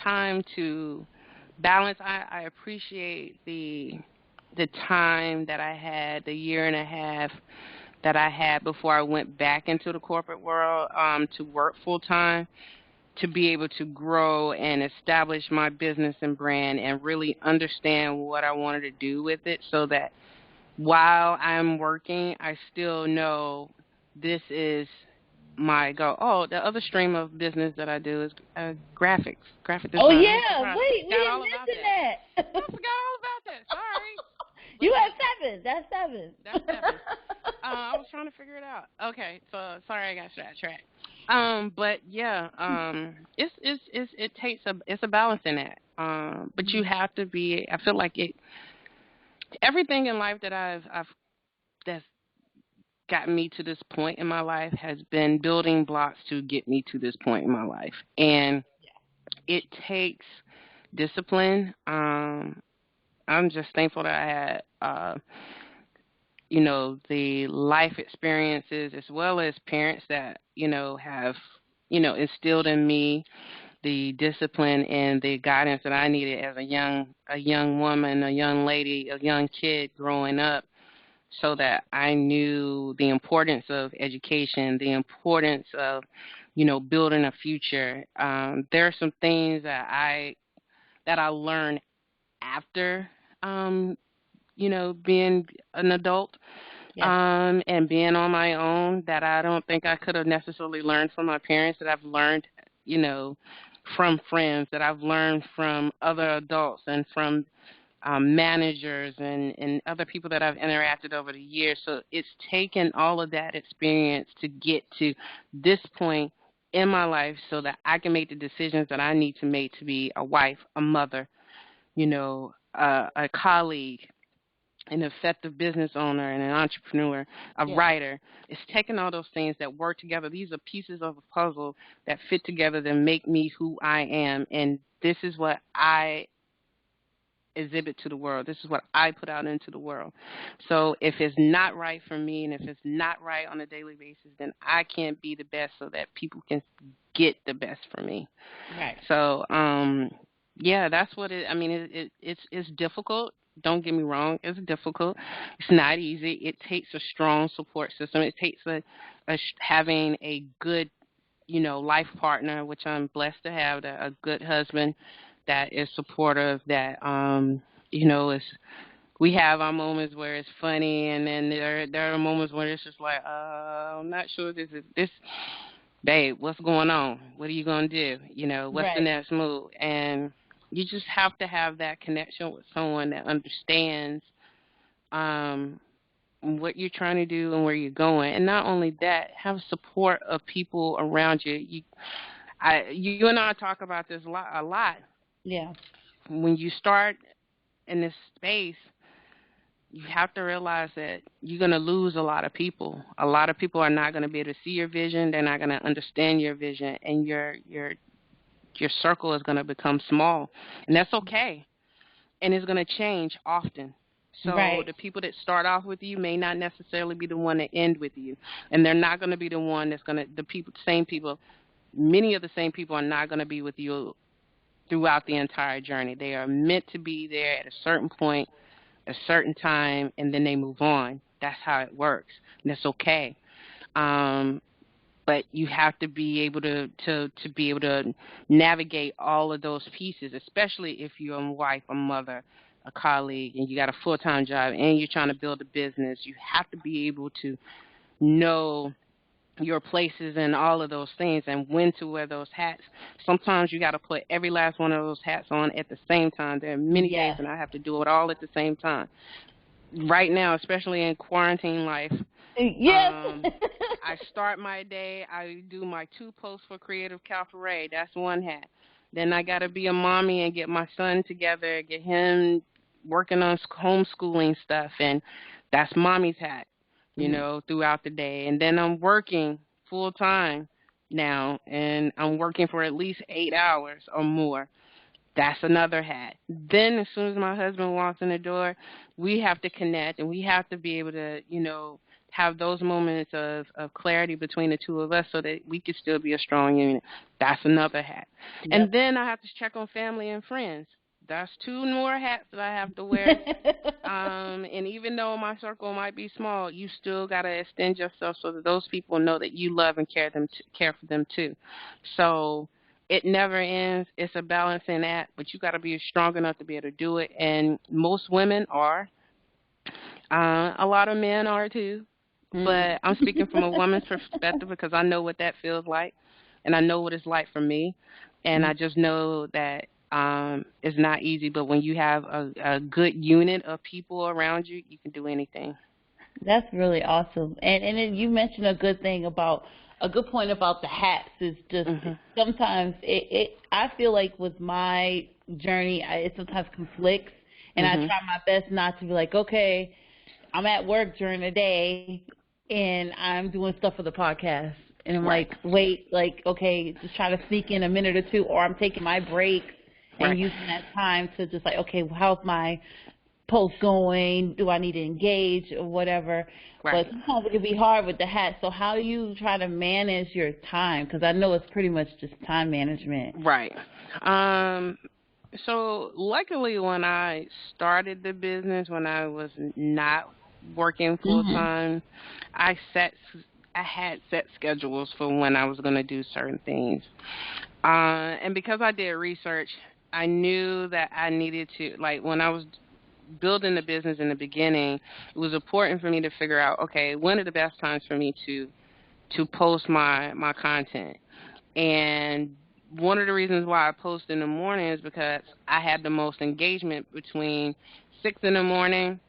time to balance. I appreciate the time that I had, the year and a half that I had before I went back into the corporate world to work full time, to be able to grow and establish my business and brand and really understand what I wanted to do with it, so that while I'm working, I still know this is my goal. Oh, the other stream of business that I do is graphics, graphic design. Oh, yeah. Wait, we didn't mention that. I forgot all about that. Sorry. You had 7. That's 7. That's 7. I was trying to figure it out. Okay, so sorry I got sidetracked. But yeah, it's a balance in that. But you have to be. I feel like everything in life that I've that's gotten me to this point in my life has been building blocks to get me to this point in my life, and it takes discipline. I'm just thankful that I had, the life experiences as well as parents that, have, instilled in me the discipline and the guidance that I needed as a young woman, a young lady, a young kid growing up, so that I knew the importance of education, the importance of, building a future. There are some things that I learned after, being an adult, and being on my own, that I don't think I could have necessarily learned from my parents, that I've learned, from friends, that I've learned from other adults and from managers and other people that I've interacted over the years. So it's taken all of that experience to get to this point in my life so that I can make the decisions that I need to make to be a wife, a mother, a colleague, an effective business owner, and an entrepreneur, a writer. It's taking all those things that work together. These are pieces of a puzzle that fit together to make me who I am. And this is what I exhibit to the world. This is what I put out into the world. So if it's not right for me and if it's not right on a daily basis, then I can't be the best so that people can get the best for me. Right. So, yeah, that's what it's difficult. Don't get me wrong. It's difficult. It's not easy. It takes a strong support system. It takes having a good life partner, which I'm blessed to have, a good husband that is supportive, that, is, we have our moments where it's funny, and then there are moments where it's just like, I'm not sure this, babe, what's going on? What are you going to do? What's the Right. next move? And you just have to have that connection with someone that understands um, what you're trying to do and where you're going. And not only that, have support of people around you. You and I talk about this a lot. Yeah. When you start in this space, you have to realize that you're going to lose a lot of people. A lot of people are not going to be able to see your vision. They're not going to understand your vision, and your circle is going to become small, and that's okay. And it's going to change often. So Right. the people that start off with you may not necessarily be the one that end with you, and they're not going to be the one that's going to same people. Many of the same people are not going to be with you throughout the entire journey. They are meant to be there at a certain point, a certain time, and then they move on. That's how it works, and that's okay. Um, but you have to be able to be able to navigate all of those pieces, especially if you're a wife, a mother, a colleague, and you got a full-time job and you're trying to build a business. You have to be able to know your places and all of those things and when to wear those hats. Sometimes you got to put every last one of those hats on at the same time. There are many days Yes. when I have to do it all at the same time. Right now, especially in quarantine life, Yes. I start my day, I do my 2 posts for Creative Cabaret. That's one hat. Then I got to be a mommy and get my son together, get him working on homeschooling stuff, and that's mommy's hat, Mhm. throughout the day. And then I'm working full time now, and I'm working for at least 8 hours or more. That's another hat. Then as soon as my husband walks in the door, we have to connect, and we have to be able to, have those moments of clarity between the two of us so that we could still be a strong unit. That's another hat. And Yep. then I have to check on family and friends. That's 2 more hats that I have to wear. And even though my circle might be small, you still got to extend yourself so that those people know that you love and care for them too. So it never ends. It's a balancing act, but you got to be strong enough to be able to do it. And most women are. A lot of men are too. Mm. But I'm speaking from a woman's perspective because I know what that feels like, and I know what it's like for me. And I just know that it's not easy. But when you have a good unit of people around you, you can do anything. That's really awesome. And then you mentioned a good point about the hats is just Mhm. sometimes I feel like with my journey it sometimes conflicts, and I Mhm. try my best not to be like, okay, I'm at work during the day and I'm doing stuff for the podcast. And I'm Right. like, wait, like, okay, just try to sneak in a minute or two, or I'm taking my breaks and Right. using that time to just like, okay, how's my post going? Do I need to engage or whatever? But Right. sometimes it can be hard with the hat. So how do you try to manage your time? Because I know it's pretty much just time management. Right. Um. So luckily, when I started the business, when I was not working full Mhm. time, I set I had set schedules for when I was going to do certain things. And because I did research, I knew that I needed to, like, when I was building the business in the beginning, it was important for me to figure out, okay, when are the best times for me to post my content. And one of the reasons why I post in the morning is because I had the most engagement between 6 in the morning,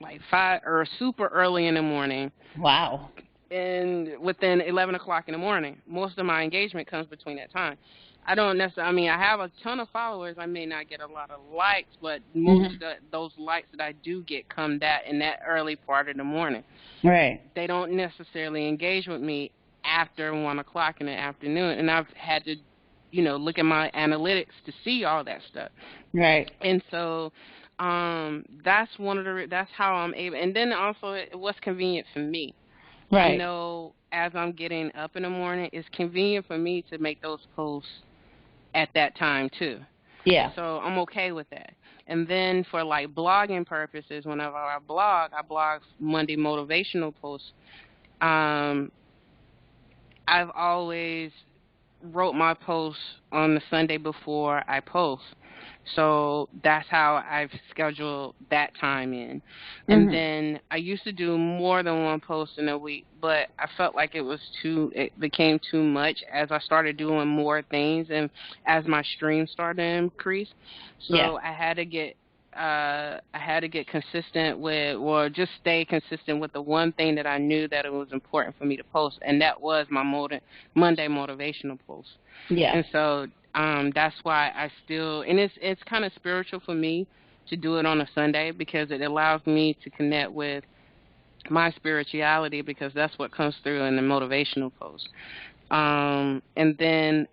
like 5, or super early in the morning, Wow. and within 11 o'clock in the morning. Most of my engagement comes between that time. I don't necessarily, I mean, I have a ton of followers. I may not get a lot of likes, but most Mhm. of those likes that I do get come in that early part of the morning. Right. They don't necessarily engage with me after 1 o'clock in the afternoon. And I've had to, look at my analytics to see all that stuff. Right. And so that's that's how I'm able. And then also, what's convenient for me. I Right. know as I'm getting up in the morning, it's convenient for me to make those posts at that time too. Yeah. So I'm okay with that. And then for like blogging purposes, whenever I blog Monday motivational posts. Um, I've always wrote my post on the Sunday before I post. So that's how I've scheduled that time in. And Mhm. then I used to do more than one post in a week, but I felt like it became too much as I started doing more things and as my stream started to increase. Yeah. So I had to get consistent with, or just stay consistent with the one thing that I knew that it was important for me to post, and that was my Monday motivational post. Yeah. And so that's why I still, and it's kind of spiritual for me to do it on a Sunday because it allows me to connect with my spirituality because that's what comes through in the motivational post. And then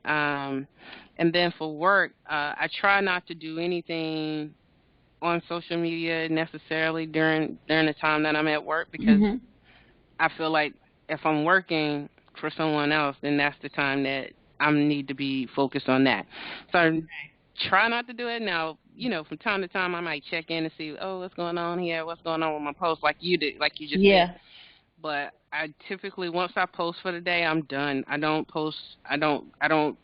for work, I try not to do anything on social media necessarily during the time that I'm at work because Mhm. I feel like if I'm working for someone else, then that's the time that I need to be focused on that. So I try not to do it now. From time to time, I might check in and see, oh, what's going on here? What's going on with my post? Like you did, like you just said. Yeah. But I typically, once I post for the day, I'm done. I don't post. I don't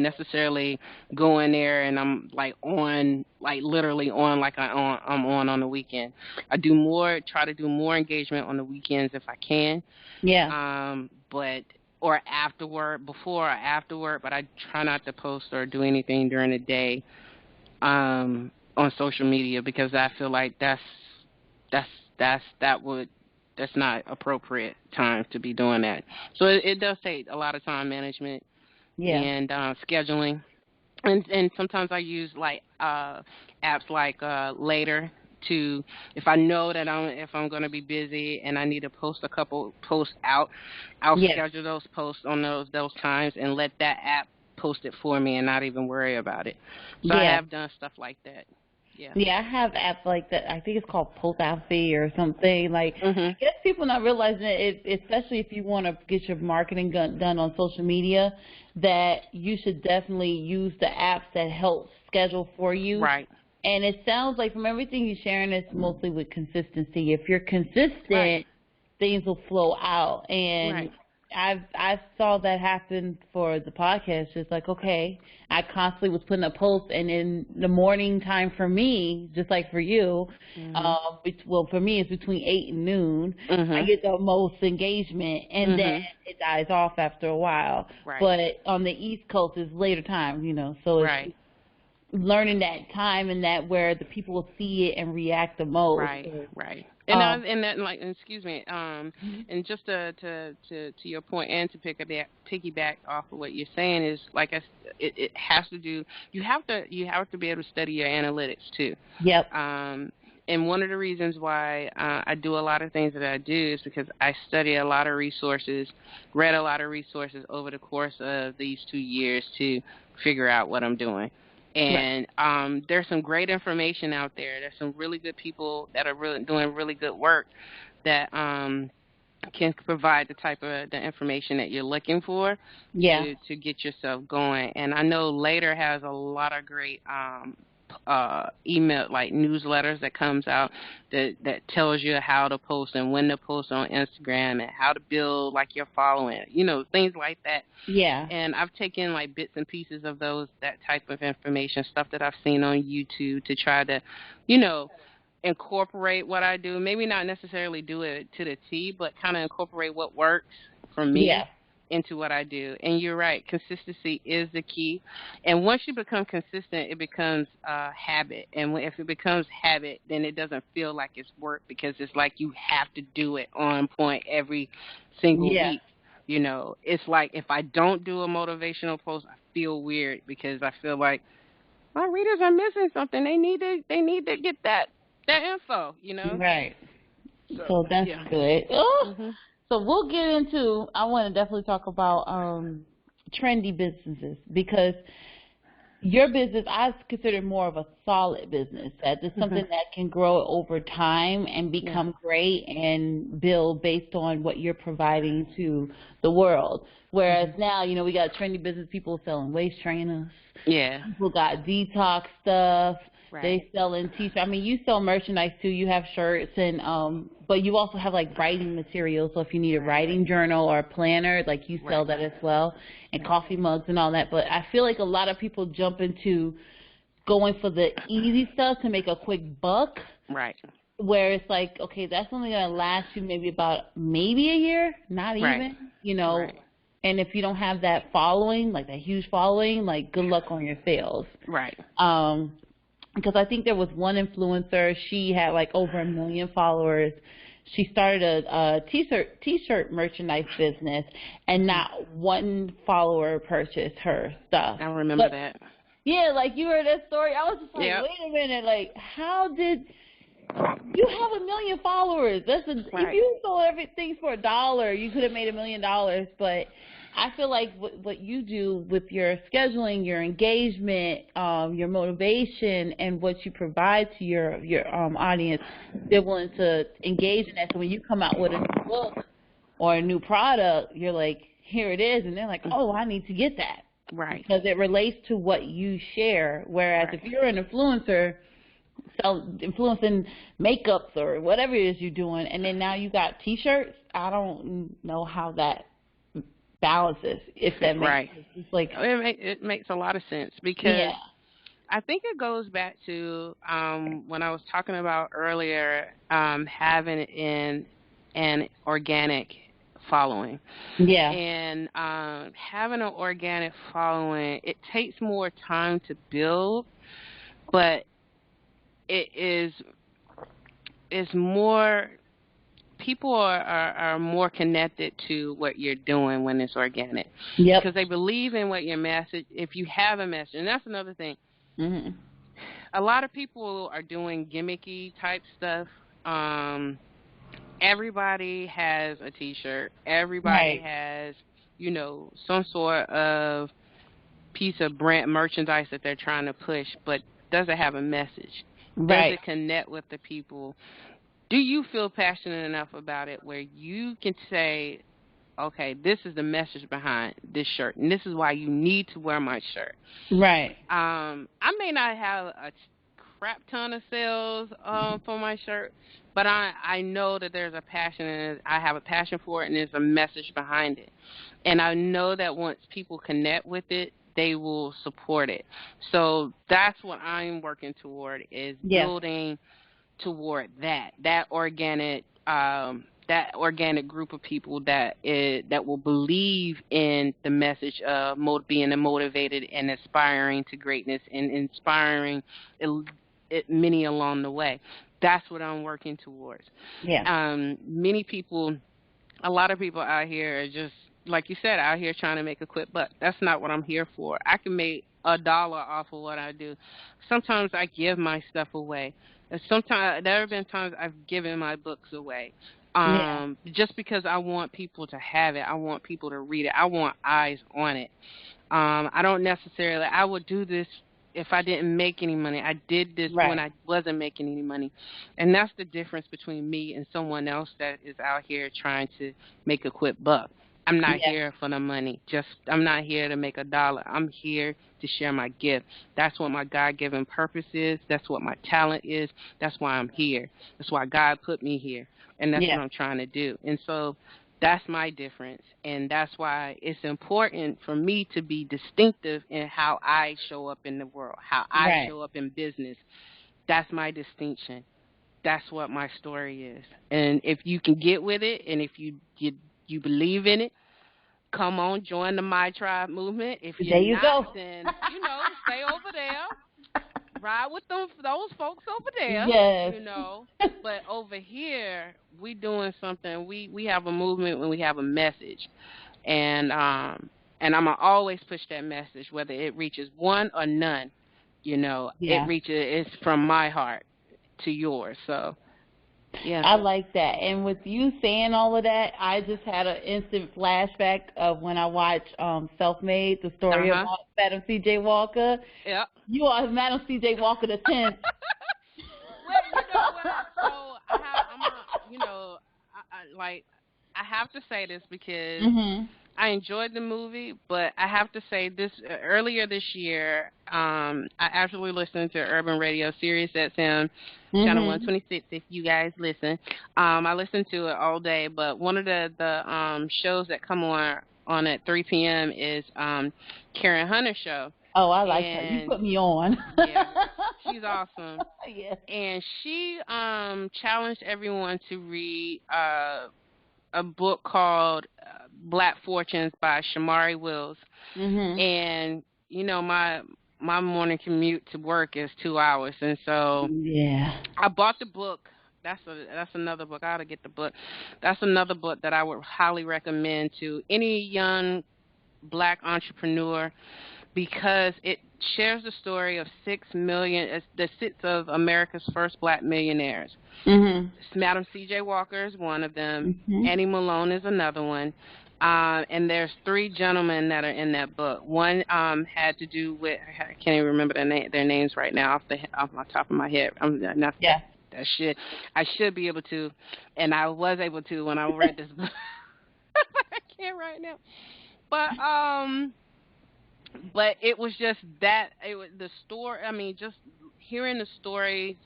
necessarily go in there and I'm like on, like literally on, like I'm on the weekend. Try to do more engagement on the weekends if I can. Yeah. But or afterward, before or afterward, but I try not to post or do anything during the day on social media because I feel like that's that would that's not appropriate time to be doing that. So it does take a lot of time management Yeah. and scheduling, and sometimes I use like apps like Later to, if I know that if I'm going to be busy and I need to post a couple posts out, I'll Yes. schedule those posts on those times and let that app post it for me and not even worry about it. So I Yeah. have done stuff like that. Yeah. Yeah, I have apps like that. I think it's called Post Outfit or something. Like, I Mhm. guess people not realizing it, especially if you want to get your marketing done on social media, that you should definitely use the apps that help schedule for you. Right. And it sounds like from everything you're sharing, it's mostly with consistency. If you're Right. consistent, things will flow out. And Right. I saw that happen for the podcast. It's like, okay, I constantly was putting up posts, and in the morning time for me, just like for you, Mhm. well, for me it's between 8 and noon. I Mhm. get the most engagement, and then Mhm. it dies off after a while. Right. But on the East Coast, it's later time. So it's Right. learning that time and that where the people will see it and react the most. Right, So, right. um, And that, like, excuse me, and just to your point and to piggyback off of what you're saying is like it has to do. You have to be able to study your analytics too. yep, And one of the reasons why I do a lot of things that I do is because I study a lot of resources, read a lot of resources over the course of these 2 years to figure out what I'm doing. right, And there's some great information out there. There's some really good people that are really doing really good work that can provide the type of the information that you're looking for yeah, to get yourself going. And I know Later has a lot of great email, like newsletters that comes out that tells you how to post and when to post on Instagram and how to build like your following, things like that. yeah, And I've taken like bits and pieces of that type of information, stuff that I've seen on YouTube to try to, you know, incorporate what I do. Maybe not necessarily do it to the T, but kind of incorporate what works for yeah, me into what I do. And you're right, consistency is the key. And once you become consistent, it becomes habit. And if it becomes habit, then it doesn't feel like it's work because it's like you have to do it on point every single yeah, week. It's like if I don't do a motivational post, I feel weird because I feel like my readers are missing something. They need to get that info. right. So So that's yeah. good. Oh, Mhm. so we'll get into. I want to definitely talk about trendy businesses because your business I consider more of a solid business. That is Mhm. something that can grow over time and Yeah. become great and build based on what you're providing to the world. Whereas Mhm. now, we got trendy business people selling waist trainers. Yeah. People got detox stuff. Right. They sell in t-shirts. I mean, you sell merchandise too. You have shirts but you also have like writing materials. So if you need a writing journal or a planner, like you sell that as well, and coffee mugs and all that. But I feel like a lot of people jump into going for the easy stuff to make a quick buck. Right. Where it's like, okay, that's only going to last you maybe a year, not even, Right. And if you don't have that following, like that huge following, like good luck on your sales. Right. Because I think there was one influencer, she had like over 1 million followers. She started a t-shirt merchandise business, and not one follower purchased her stuff. I remember that. Yeah, like you heard that story. I was just like, Yep. wait a minute, like how did you have 1 million followers? If you sold everything for $1, you could have made $1 million. But I feel like what you do with your scheduling, your engagement, your motivation, and what you provide to your audience, they're willing to engage in that. So when you come out with a new book or a new product, you're like, here it is, and they're like, oh, I need to get that. Right. Because it relates to what you share. Whereas if you're an influencer, influencing makeups or whatever it is you're doing, and then now you got t-shirts, I don't know how that balances, if that makes sense. It's like it makes a lot of sense, because I think it goes back to when I was talking about earlier, having an organic following. Yeah. And having an organic following, it takes more time to build, but it's more, people are more connected to what you're doing when it's organic. Yep. Because they believe in what your message, if you have a message. And that's another thing. Mm-hmm. A lot of people are doing gimmicky type stuff. Everybody has a t-shirt. Everybody has, some sort of piece of brand merchandise that they're trying to push, but does it have a message? Does it connect with the people? Do you feel passionate enough about it where you can say, okay, this is the message behind this shirt, and this is why you need to wear my shirt? Right. I may not have a crap ton of sales for my shirt, but I know that there's a passion, and I have a passion for it, and there's a message behind it. And I know that once people connect with it, they will support it. So that's what I'm working toward, is building toward that organic group of people that will believe in the message of being motivated and aspiring to greatness, and inspiring many along the way. That's what I'm working towards. Yeah. A lot of people out here are just, like you said, out here trying to make a quick buck. That's not what I'm here for. I can make $1 off of what I do. Sometimes I give my stuff away. Sometimes there have been times I've given my books away, just because I want people to have it. I want people to read it. I want eyes on it. I would do this if I didn't make any money. I did this when I wasn't making any money. And that's the difference between me and someone else that is out here trying to make a quick buck. I'm not here for the money. I'm not here to make $1. I'm here to share my gift. That's what my God-given purpose is. That's what my talent is. That's why I'm here. That's why God put me here. And that's what I'm trying to do. And so that's my difference. And that's why it's important for me to be distinctive in how I show up in the world, how I show up in business. That's my distinction. That's what my story is. And if you can get with it, and if you believe in it, come on, join the My Tribe movement. If you're not, then, stay over there. Ride with those folks over there. Yes. But over here, we doing something. We have a movement when we have a message. And I'm going to always push that message, whether it reaches one or none. It's from my heart to yours. So, yeah. I like that. And with you saying all of that, I just had an instant flashback of when I watched Self-Made, the story of Madam C.J. Walker. Yep. You are Madam C.J. Walker the 10th. Well, you know what? So I have to say this because I enjoyed the movie, but I have to say this earlier this year, I actually listened to Urban Radio Sirius XM channel Mhm. 126. If you guys listen, I listened to it all day. But one of the shows that come on at 3 p.m. is Karen Hunter's show, Oh, I like her. You and put me on. yeah, she's awesome. Yeah. And she challenged everyone to read a book called Black Fortunes by Shamari Wills. Mhm. And my morning commute to work is 2 hours, and so Yeah. I bought the book. That's another book. I ought to get the book. That's another book that I would highly recommend to any young Black entrepreneur, because it shares the story of 6 million, the 6 of America's first Black millionaires. Mhm. Madam C.J. Walker is one of them. Mhm. Annie Malone is another one. And there's 3 gentlemen that are in that book. One had to do with, I can't even remember their names right now off my top of my head. I'm not Yeah. that shit. I should be able to, and I was able to when I read this book. I can't right now. But it was just that it was the story. I mean, just hearing the stories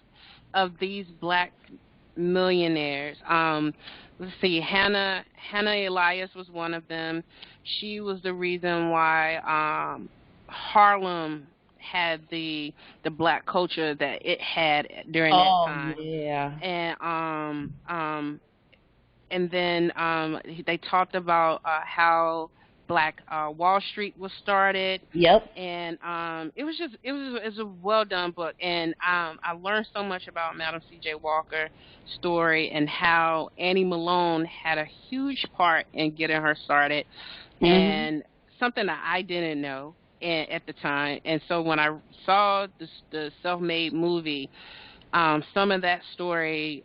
of these Black millionaires. Let's see, Hannah Elias was one of them. She was the reason why Harlem had the Black culture that it had during that Oh time. yeah. And then they talked about how Black Wall Street was started, Yep. and it was a well done book, and I learned so much about Madam C.J. Walker's story and how Annie Malone had a huge part in getting her started, Mhm. and something that I didn't know at the time. And so when I saw the Self-Made movie, some of that story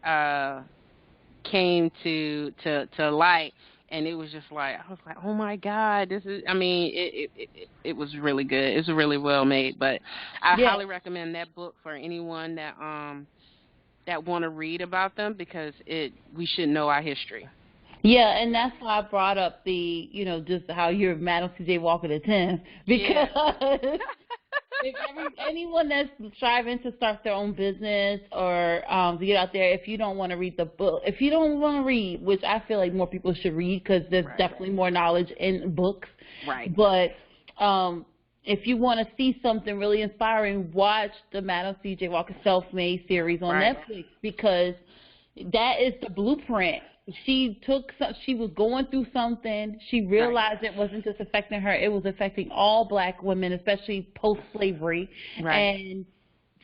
came to light, and it was just like, I was like, oh my God, this is, I mean, it was really good. It's really well made. But I Yeah. highly recommend that book for anyone that want to read about them, because we should know our history. Yeah, and that's why I brought up the, just how you're Madam C.J. Walker the 10th, because Yeah. if anyone that's striving to start their own business or to get out there, if you don't want to read the book, if you don't want to read, which I feel like more people should read because there's Right. definitely more knowledge in books. Right. But if you want to see something really inspiring, watch the Madam C.J. Walker Self-Made series on Right. Netflix, because that is the blueprint. She was going through something. She realized it wasn't just affecting her; it was affecting all Black women, especially post-slavery. Right. And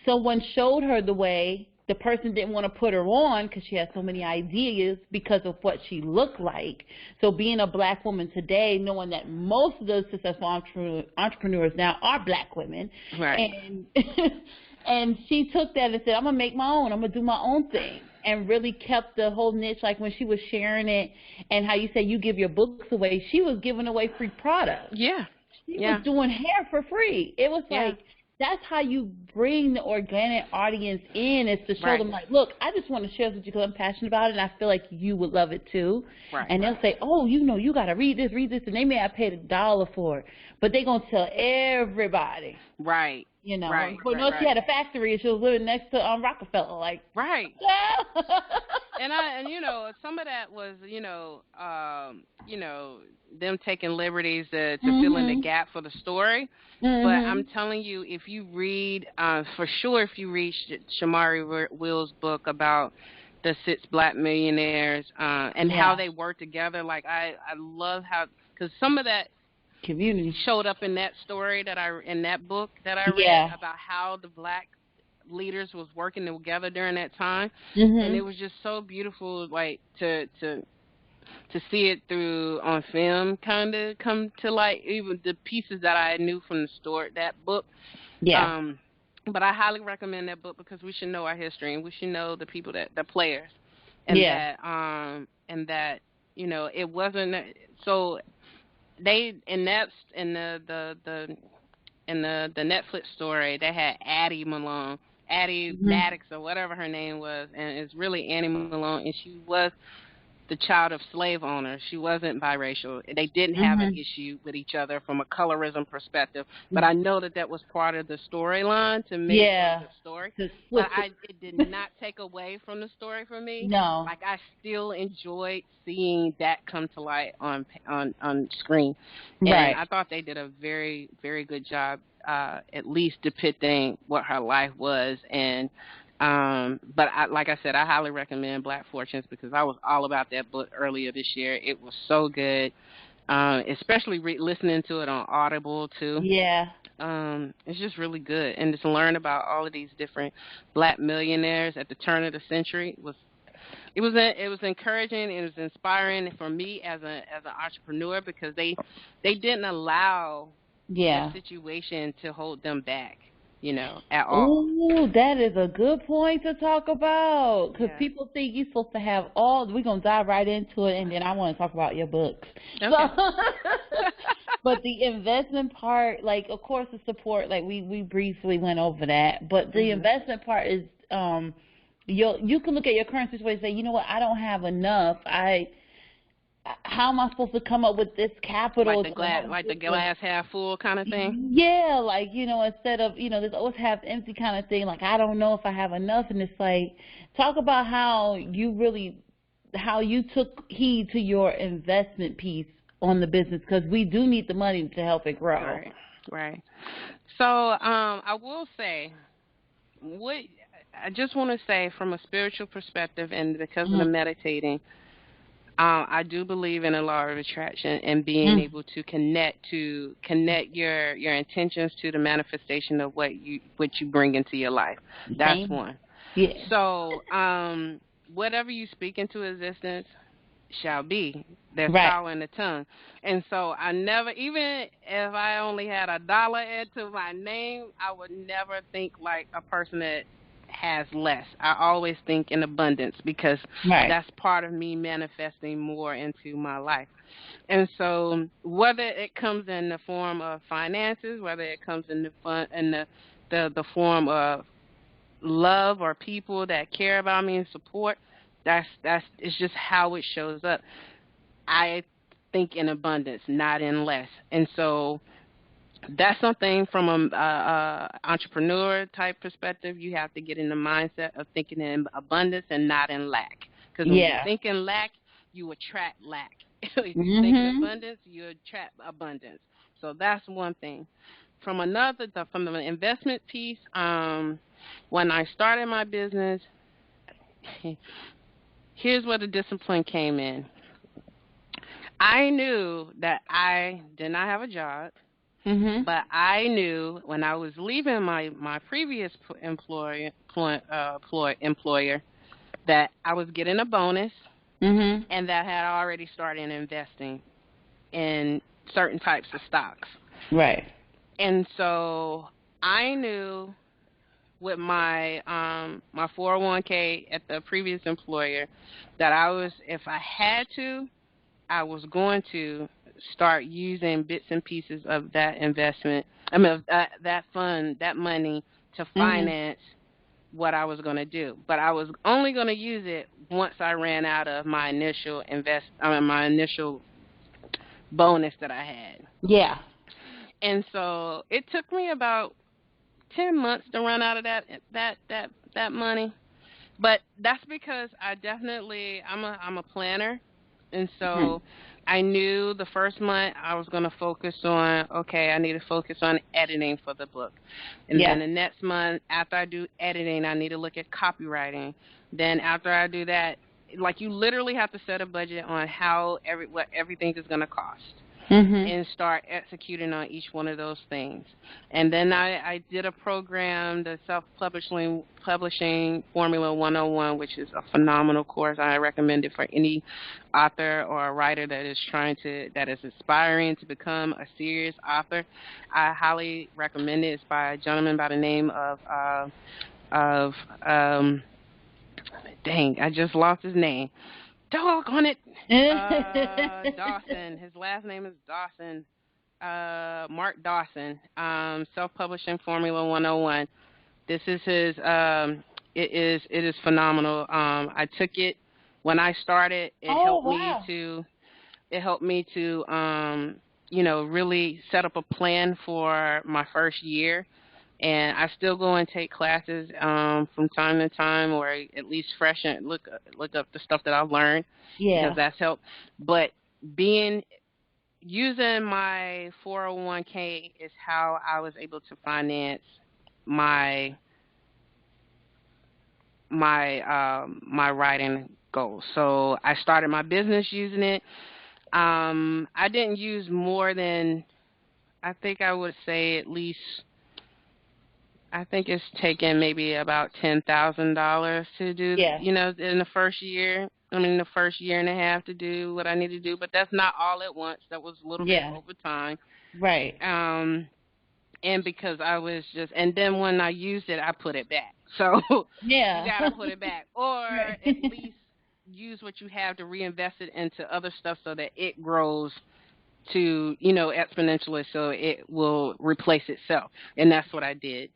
someone showed her the way. The person didn't want to put her on because she had so many ideas because of what she looked like. So being a Black woman today, knowing that most of those successful entrepreneurs now are Black women, Right. and she took that and said, I'm going to make my own. I'm going to do my own thing. And really kept the whole niche. Like when she was sharing it and how you say you give your books away, she was giving away free products. Yeah. She was doing hair for free. It was like, that's how you bring the organic audience in, is to show them, like, look, I just want to share this with you because I'm passionate about it and I feel like you would love it too. Right. And they'll say, oh, you got to read this, and they may have paid $1 for it, but they're going to tell everybody. Right. Right. But no, she had a factory and she was living next to Rockefeller, like. Right. and some of that was, them taking liberties to fill in the gap for the story. Mm-hmm. But I'm telling you, if you read, for sure, if you read Shamari Wills' book about the 6 Black millionaires and how they work together, like I love how, because some of that community showed up in that story in that book that I read about how the Black leaders was working together during that time. Mm-hmm. And it was just so beautiful, like to see it through on film, kind of come to light, even the pieces that I knew from the story, that book. Yeah. But I highly recommend that book because we should know our history and we should know the people the players, and that it wasn't so. They in the Netflix story, they had Addie Malone, Addie Maddox or whatever her name was, and it's really Annie Malone, and she was the child of slave owners. She wasn't biracial. They didn't have an issue with each other from a colorism perspective. But I know that was part of the storyline to make it a good story. But it did not take away from the story for me. No. Like, I still enjoyed seeing that come to light on screen. Right. And I thought they did a very, very good job, at least depicting what her life was. And but like I said, I highly recommend Black Fortunes because I was all about that book earlier this year. It was so good, especially listening to it on Audible too. Yeah. It's just really good, and to learn about all of these different Black millionaires at the turn of the century was encouraging. It was inspiring for me as an entrepreneur because they didn't allow the situation to hold them back. At all. Ooh, that is a good point to talk about. Because people think you're supposed to have all. We're going to dive right into it, and then I want to talk about your books. Okay. So, but the investment part, like, of course, the support, like, we briefly went over that. But the investment part is, you can look at your current situation and say, you know what, I don't have enough. How am I supposed to come up with this capital? Like the glass half full kind of thing? Yeah, like, instead of, there's always half empty kind of thing, like, I don't know if I have enough. And it's like, talk about how you took heed to your investment piece on the business, because we do need the money to help it grow. Right. So I will say, I just want to say from a spiritual perspective, and because of the meditating, I do believe in a law of attraction and being able to connect your intentions to the manifestation of what you bring into your life. That's one. Yeah. So, whatever you speak into existence shall be. There's power in the tongue. And so I never, even if I only had $1 into my name, I would never think like a person that has less. I always think in abundance because that's part of me manifesting more into my life. And so whether it comes in the form of finances, whether it comes in the form of love or people that care about me and support, it's just how it shows up. I think in abundance, not in less. And so that's something from a entrepreneur type perspective. You have to get in the mindset of thinking in abundance and not in lack. Because when you think in lack, you attract lack. If you think in abundance, you attract abundance. So that's one thing. From the investment piece, when I started my business, here's where the discipline came in. I knew that I did not have a job. But I knew when I was leaving my previous employer that I was getting a bonus, and that I had already started investing in certain types of stocks. Right. And so I knew with my 401k at the previous employer that if I had to, I was going to start using bits and pieces of that investment, that fund, that money to finance what I was going to do. But I was only going to use it once I ran out of my initial bonus that I had. Yeah. And so it took me about 10 months to run out of that money. But that's because I'm a planner. And so I knew the first month I was going to focus on, I need to focus on editing for the book. And then the next month, after I do editing, I need to look at copywriting. Then after I do that, like, you literally have to set a budget on what everything is going to cost. And start executing on each one of those things. And then I did a program, the Self-Publishing Formula 101, which is a phenomenal course. I recommend it for any author or a writer that is aspiring to become a serious author. I highly recommend it. It's by a gentleman by the name of dang, I just lost his name. Doggone it. Dawson. His last name is Dawson. Mark Dawson. Self-Publishing Formula 101. This is his. It is phenomenal. I took it when I started, Oh, wow. it helped me to really set up a plan for my first year. And I still go and take classes from time to time, or at least look up the stuff that I've learned, because Yeah. that's helped. But being using my 401k is how I was able to finance my my writing goals. So I started my business using it. I didn't use more than, I think I would say at least, I think it's taken maybe about $10,000 to do, Yeah. in the first year. I mean, the first year and a half to do what I need to do, but that's not all at once. That was a little bit Yeah. over time. Right. And because I was and then when I used it, I put it back. So you Yeah. got to put it back, or Right. at least use what you have to reinvest it into other stuff so that it grows to, exponentially, so it will replace itself. And that's what I did.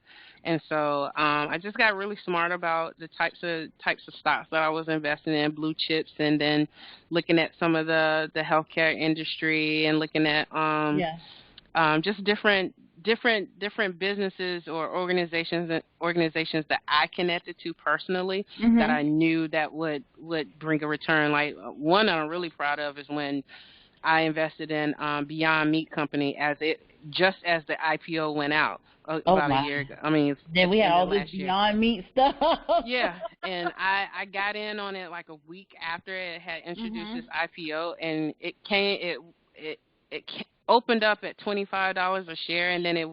And so I just got really smart about the types of stocks that I was investing in, blue chips, and then looking at some of the healthcare industry, and looking at Yeah. just different businesses or organizations that I connected to personally, that Mhm. I knew that would bring a return. Like one I'm really proud of is when I invested in Beyond Meat Company just as the IPO went out Oh, about a wow. year ago. I mean, Then at we the had end all of this last year. Beyond Meat stuff. Yeah, and I got in on it like a week after it had introduced Mhm. this IPO, and it opened up at $25 a share, and then it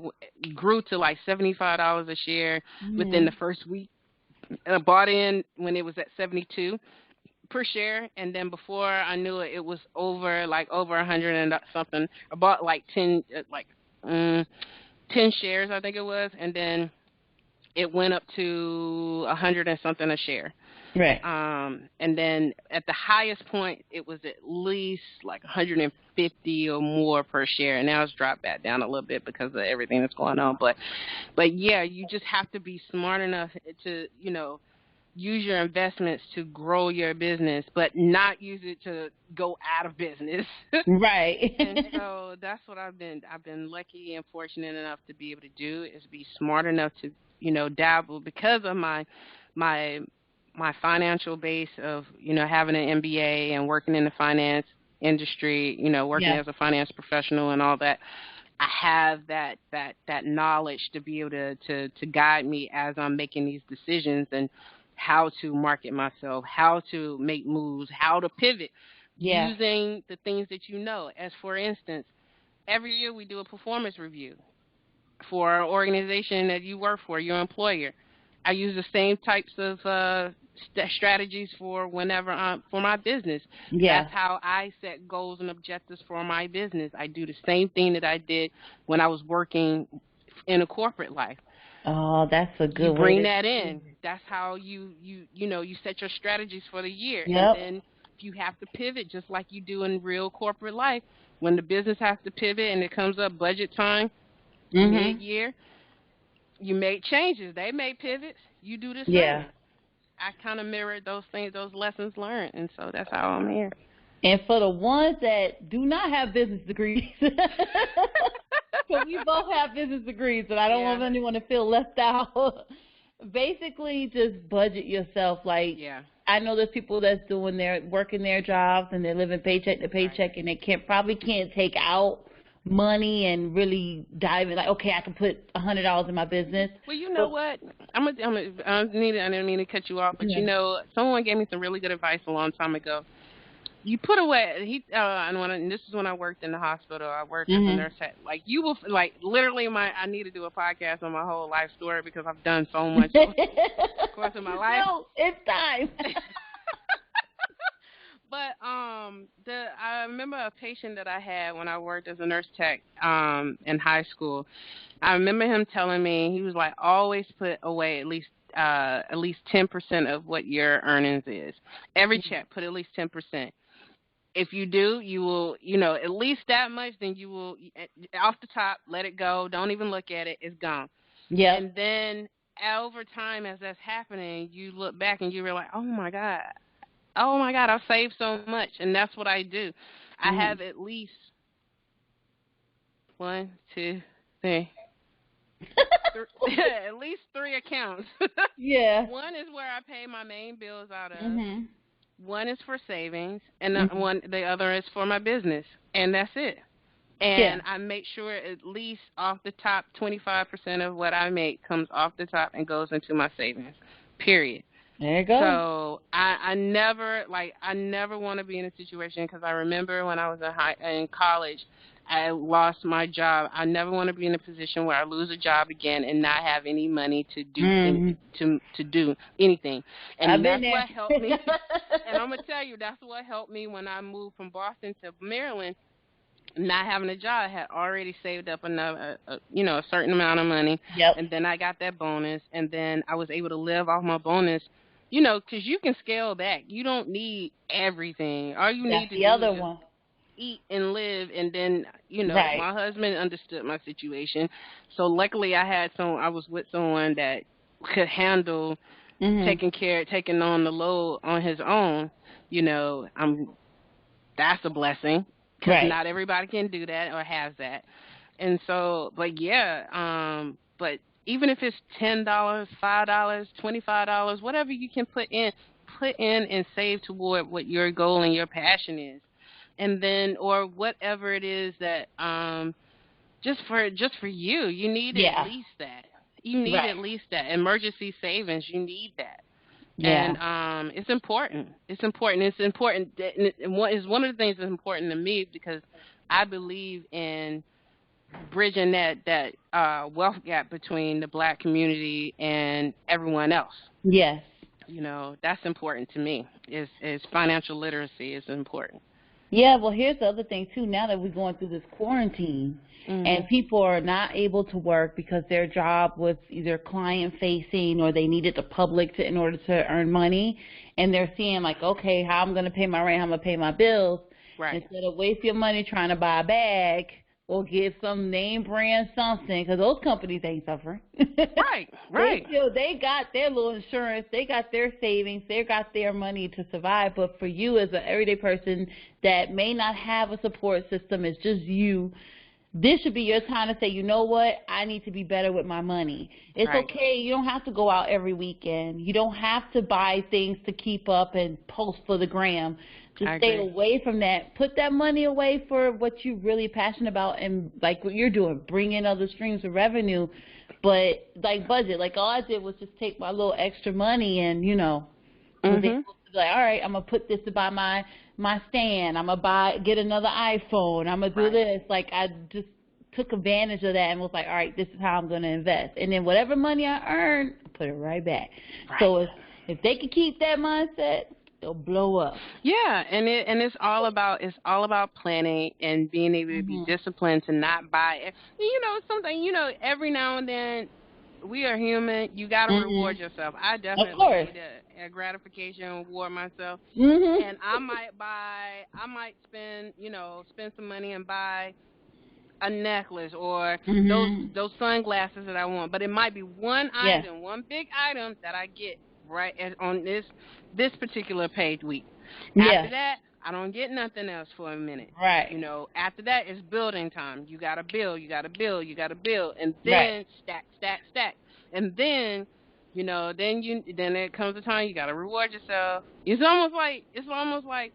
grew to like $75 a share within the Mhm. first week. And I bought in when it was at 72 per share, and then before I knew it, it was over 100 and something. I bought like 10 shares, I think it was, and then it went up to 100 and something a share. Right. And then at the highest point, it was at least like 150 or more per share, and now it's dropped back down a little bit because of everything that's going on. But yeah, you just have to be smart enough to, use your investments to grow your business, but not use it to go out of business. Right. And so that's what I've been lucky and fortunate enough to be able to do, is be smart enough to, dabble, because of my my financial base of, having an MBA and working in the finance industry, working Yeah. as a finance professional and all that. I have that knowledge to be able to guide me as I'm making these decisions, and how to market myself, how to make moves, how to pivot, Yeah. using the things that you know. As for instance, every year we do a performance review for our organization that you work for, your employer. I use the same types of strategies for for my business. Yeah. That's how I set goals and objectives for my business. I do the same thing that I did when I was working in a corporate life. Oh, that's a You good way bring to that do in. it. That's how you set your strategies for the year. And Yep. then if you have to pivot, just like you do in real corporate life, when the business has to pivot and it comes up budget time Mhm. mid-year, you make changes. They make pivots. You do the Yeah. same. I kind of mirrored those things, those lessons learned, and so that's how I'm here. And for the ones that do not have business degrees, because we both have business degrees, and I don't Yeah. want anyone to feel left out. Basically, just budget yourself. Like, Yeah. I know there's people that's working their jobs, and they're living paycheck to Right. paycheck, and they probably can't take out money and really dive in. Like, okay, I can put $100 in my business. Well, you know But what? I didn't mean to cut you off, but yeah. someone gave me some really good advice a long time ago. You put away and this is when I worked in the hospital. I worked as a Mhm. nurse. Like, you will, like, literally, I need to do a podcast on my whole life story, because I've done so much over the course of my life. No, it's time. But I remember a patient that I had when I worked as a nurse tech in high school. I remember him telling me, he was like, always put away at least 10% of what your earnings is. Every check, put at least 10%. If you do, you will, at least that much, then you will, off the top, let it go. Don't even look at it. It's gone. Yep. And then over time, as that's happening, you look back and you realize, oh my God, oh my God, I've saved so much, and that's what I do. I Mm-hmm. have at least one, two, three, at least three accounts. Yeah. One is where I pay my main bills out of. Mhm. One is for savings, and Mhm. the other is for my business, and that's it. Yeah. And I make sure at least off the top 25% of what I make comes off the top and goes into my savings. Period. There you go. So I never I never want to be in a situation, because I remember when I was in college, I lost my job. I never want to be in a position where I lose a job again and not have any money to do Mhm. to do anything. I've And been that's there. what helped me. And I'm gonna tell you, that's what helped me when I moved from Boston to Maryland. Not having a job, I had already saved up enough, a certain amount of money, Yep. and then I got that bonus, and then I was able to live off my bonus, because you can scale back. You don't need everything. All you need That's to the do is other just one. eat and live. And then, Right. my husband understood my situation, so luckily I was with someone that could handle Mhm. taking on the load on his own. That's a blessing, because Right. not everybody can do that or has that. And so, but yeah, but even if it's $10, $5, $25, whatever you can put in and save toward what your goal and your passion is, and then, or whatever it is that, just for you, you need at Yeah. least that. You need Right. at least that emergency savings. You need that. Yeah. And it's important. It's important. It's important. And what is one of the things that's important to me, because I believe in bridging that wealth gap between the Black community and everyone else. Yes. That's important to me. Is financial literacy is important. Yeah, well, here's the other thing too. Now that we're going through this quarantine and Mhm. people are not able to work because their job was either client facing or they needed the public in order to earn money, and they're seeing like, okay, how I'm going to pay my rent, how I'm going to pay my bills, Right. instead of waste your money trying to buy a bag or get some name brand something, because those companies ain't suffering. Right. Right. They got their little insurance, they got their savings, they got their money to survive. But for you as an everyday person that may not have a support system, it's just you, this should be your time to say, you know what, I need to be better with my money. It's Right. okay. You don't have to go out every weekend. You don't have to buy things to keep up and post for the gram. Just I stay agree. away from that. Put that money away for what you're really passionate about, and like what you're doing, bring in other streams of revenue. But like budget, like all I did was just take my little extra money and, was able Mhm. to be like, all right, I'm gonna put this to buy my stand. I'm gonna get another iPhone. I'm gonna do Right. this. Like I just took advantage of that and was like, all right, this is how I'm gonna invest. And then whatever money I earn, I put it right back. Right. So if they could keep that mindset, they'll blow up. Yeah, and it's all about planning and being able to be Mhm. disciplined to not buy it. Something, every now and then, we are human. You got to reward Mhm. yourself. I Of definitely course. need a gratification and reward myself. Mhm. And I might spend some money and buy a necklace or those Mhm. those sunglasses that I want. But it might be one Yeah. item, one big item that I get on this particular paid week. After Yeah. that, I don't get nothing else for a minute. Right. After that, it's building time. You gotta build, you gotta build, you gotta build, and Right. then stack, stack, stack, and then then it comes a time you gotta reward yourself. It's almost like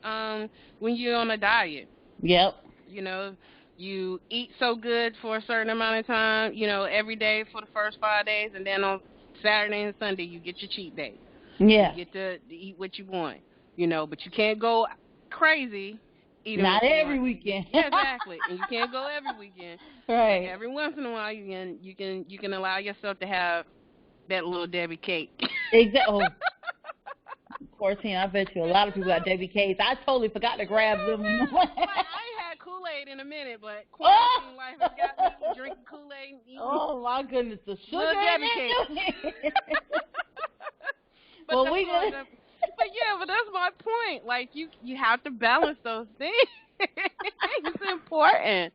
when you're on a diet. Yep. you know you eat so good for a certain amount of time, every day for the first 5 days, and then on Saturday and Sunday you get your cheat day. You Yeah. get to eat what you want, but you can't go crazy eating Not what you every want. weekend. Yeah, exactly. And you can't go every weekend, but Right. every once in a while you can allow yourself to have that little Debbie cake. Exactly. Oh, 14. I bet you a lot of people got WKs. I totally forgot to grab Oh them. man, like I ain't had Kool-Aid in a minute, but Oh! quarantine life has got me drinking Kool-Aid and eating Oh my goodness, the sugar little in Debbie cake. it. But Well, that's we what. gonna. But that's my point. Like you have to balance those things. It's important.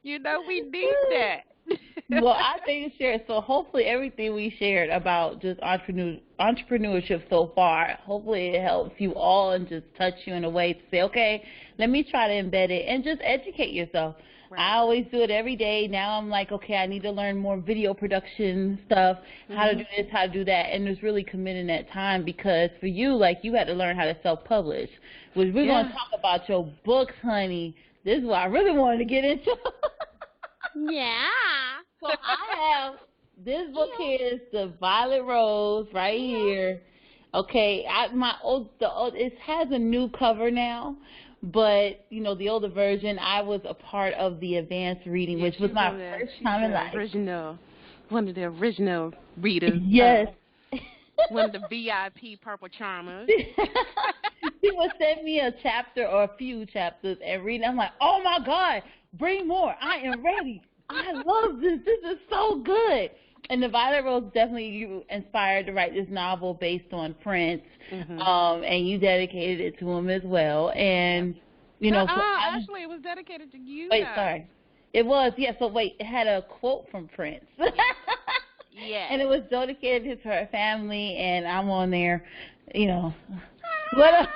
We need that. Well, I think it's shared. So hopefully everything we shared about just entrepreneurship so far, hopefully it helps you all and just touch you in a way to say, okay, let me try to embed it and just educate yourself. Right. I always do it every day. Now I'm like, okay, I need to learn more video production stuff, how to do this, how to do that, and it's really committing that time because for you, like, you had to learn how to self-publish, which we're going to talk about your books, honey. This is what I really wanted to get into. Yeah. So I have this book here is the Violet Rose right here. Okay, it has a new cover now, but you know the older version. I was a part of the advanced reading, which was my first time in life. One of the original readers. Yes. One of the VIP Purple Charmers. She would send me a chapter or a few chapters and read. I'm like, oh my God, bring more. I am ready. I love this. This is so good. And the Violet Rose definitely you inspired to write this novel based on Prince, and you dedicated it to him as well. And you know, actually, it was dedicated to you. Wait, sorry, it was So wait, it had a quote from Prince. Yeah. And it was dedicated to her family, and I'm on there, you know. But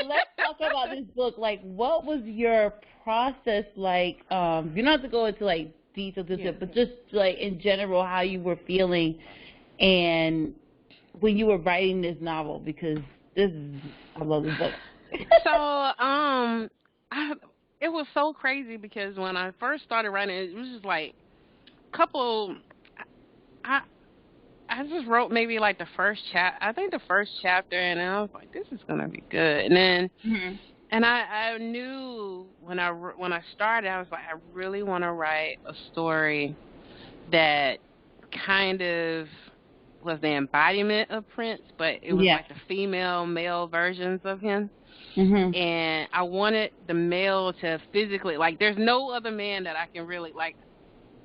let's talk about this book. Like, what was your process like? You don't have to go into like details, but just like in general, how you were feeling, and when you were writing this novel, because I love this book. So, it was so crazy because when I first started writing, it was just like a couple. I just wrote maybe like the first chapter, and I was like, this is gonna be good. And then, and I knew when I started, I was like, I really want to write a story that kind of was the embodiment of Prince, but it was like the female, male versions of him. And I wanted the male to physically, like, there's no other man that I can really, like,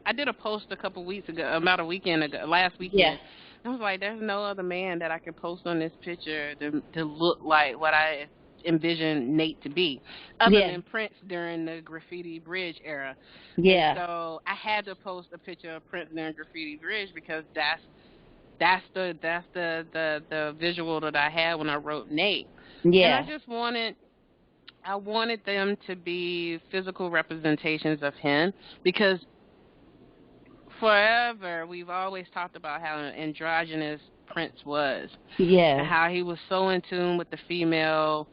I did a post a couple weeks ago, about a weekend ago, last weekend. Yeah. I was like, there's no other man that I can post on this picture to look like what I envisioned Nate to be, other than Prince during the Graffiti Bridge era. Yeah. And so I had to post a picture of Prince during Graffiti Bridge because that's the visual that I had when I wrote Nate. Yeah. And I wanted them to be physical representations of him because forever we've always talked about how androgynous Prince was. Yeah. And how he was so in tune with the female,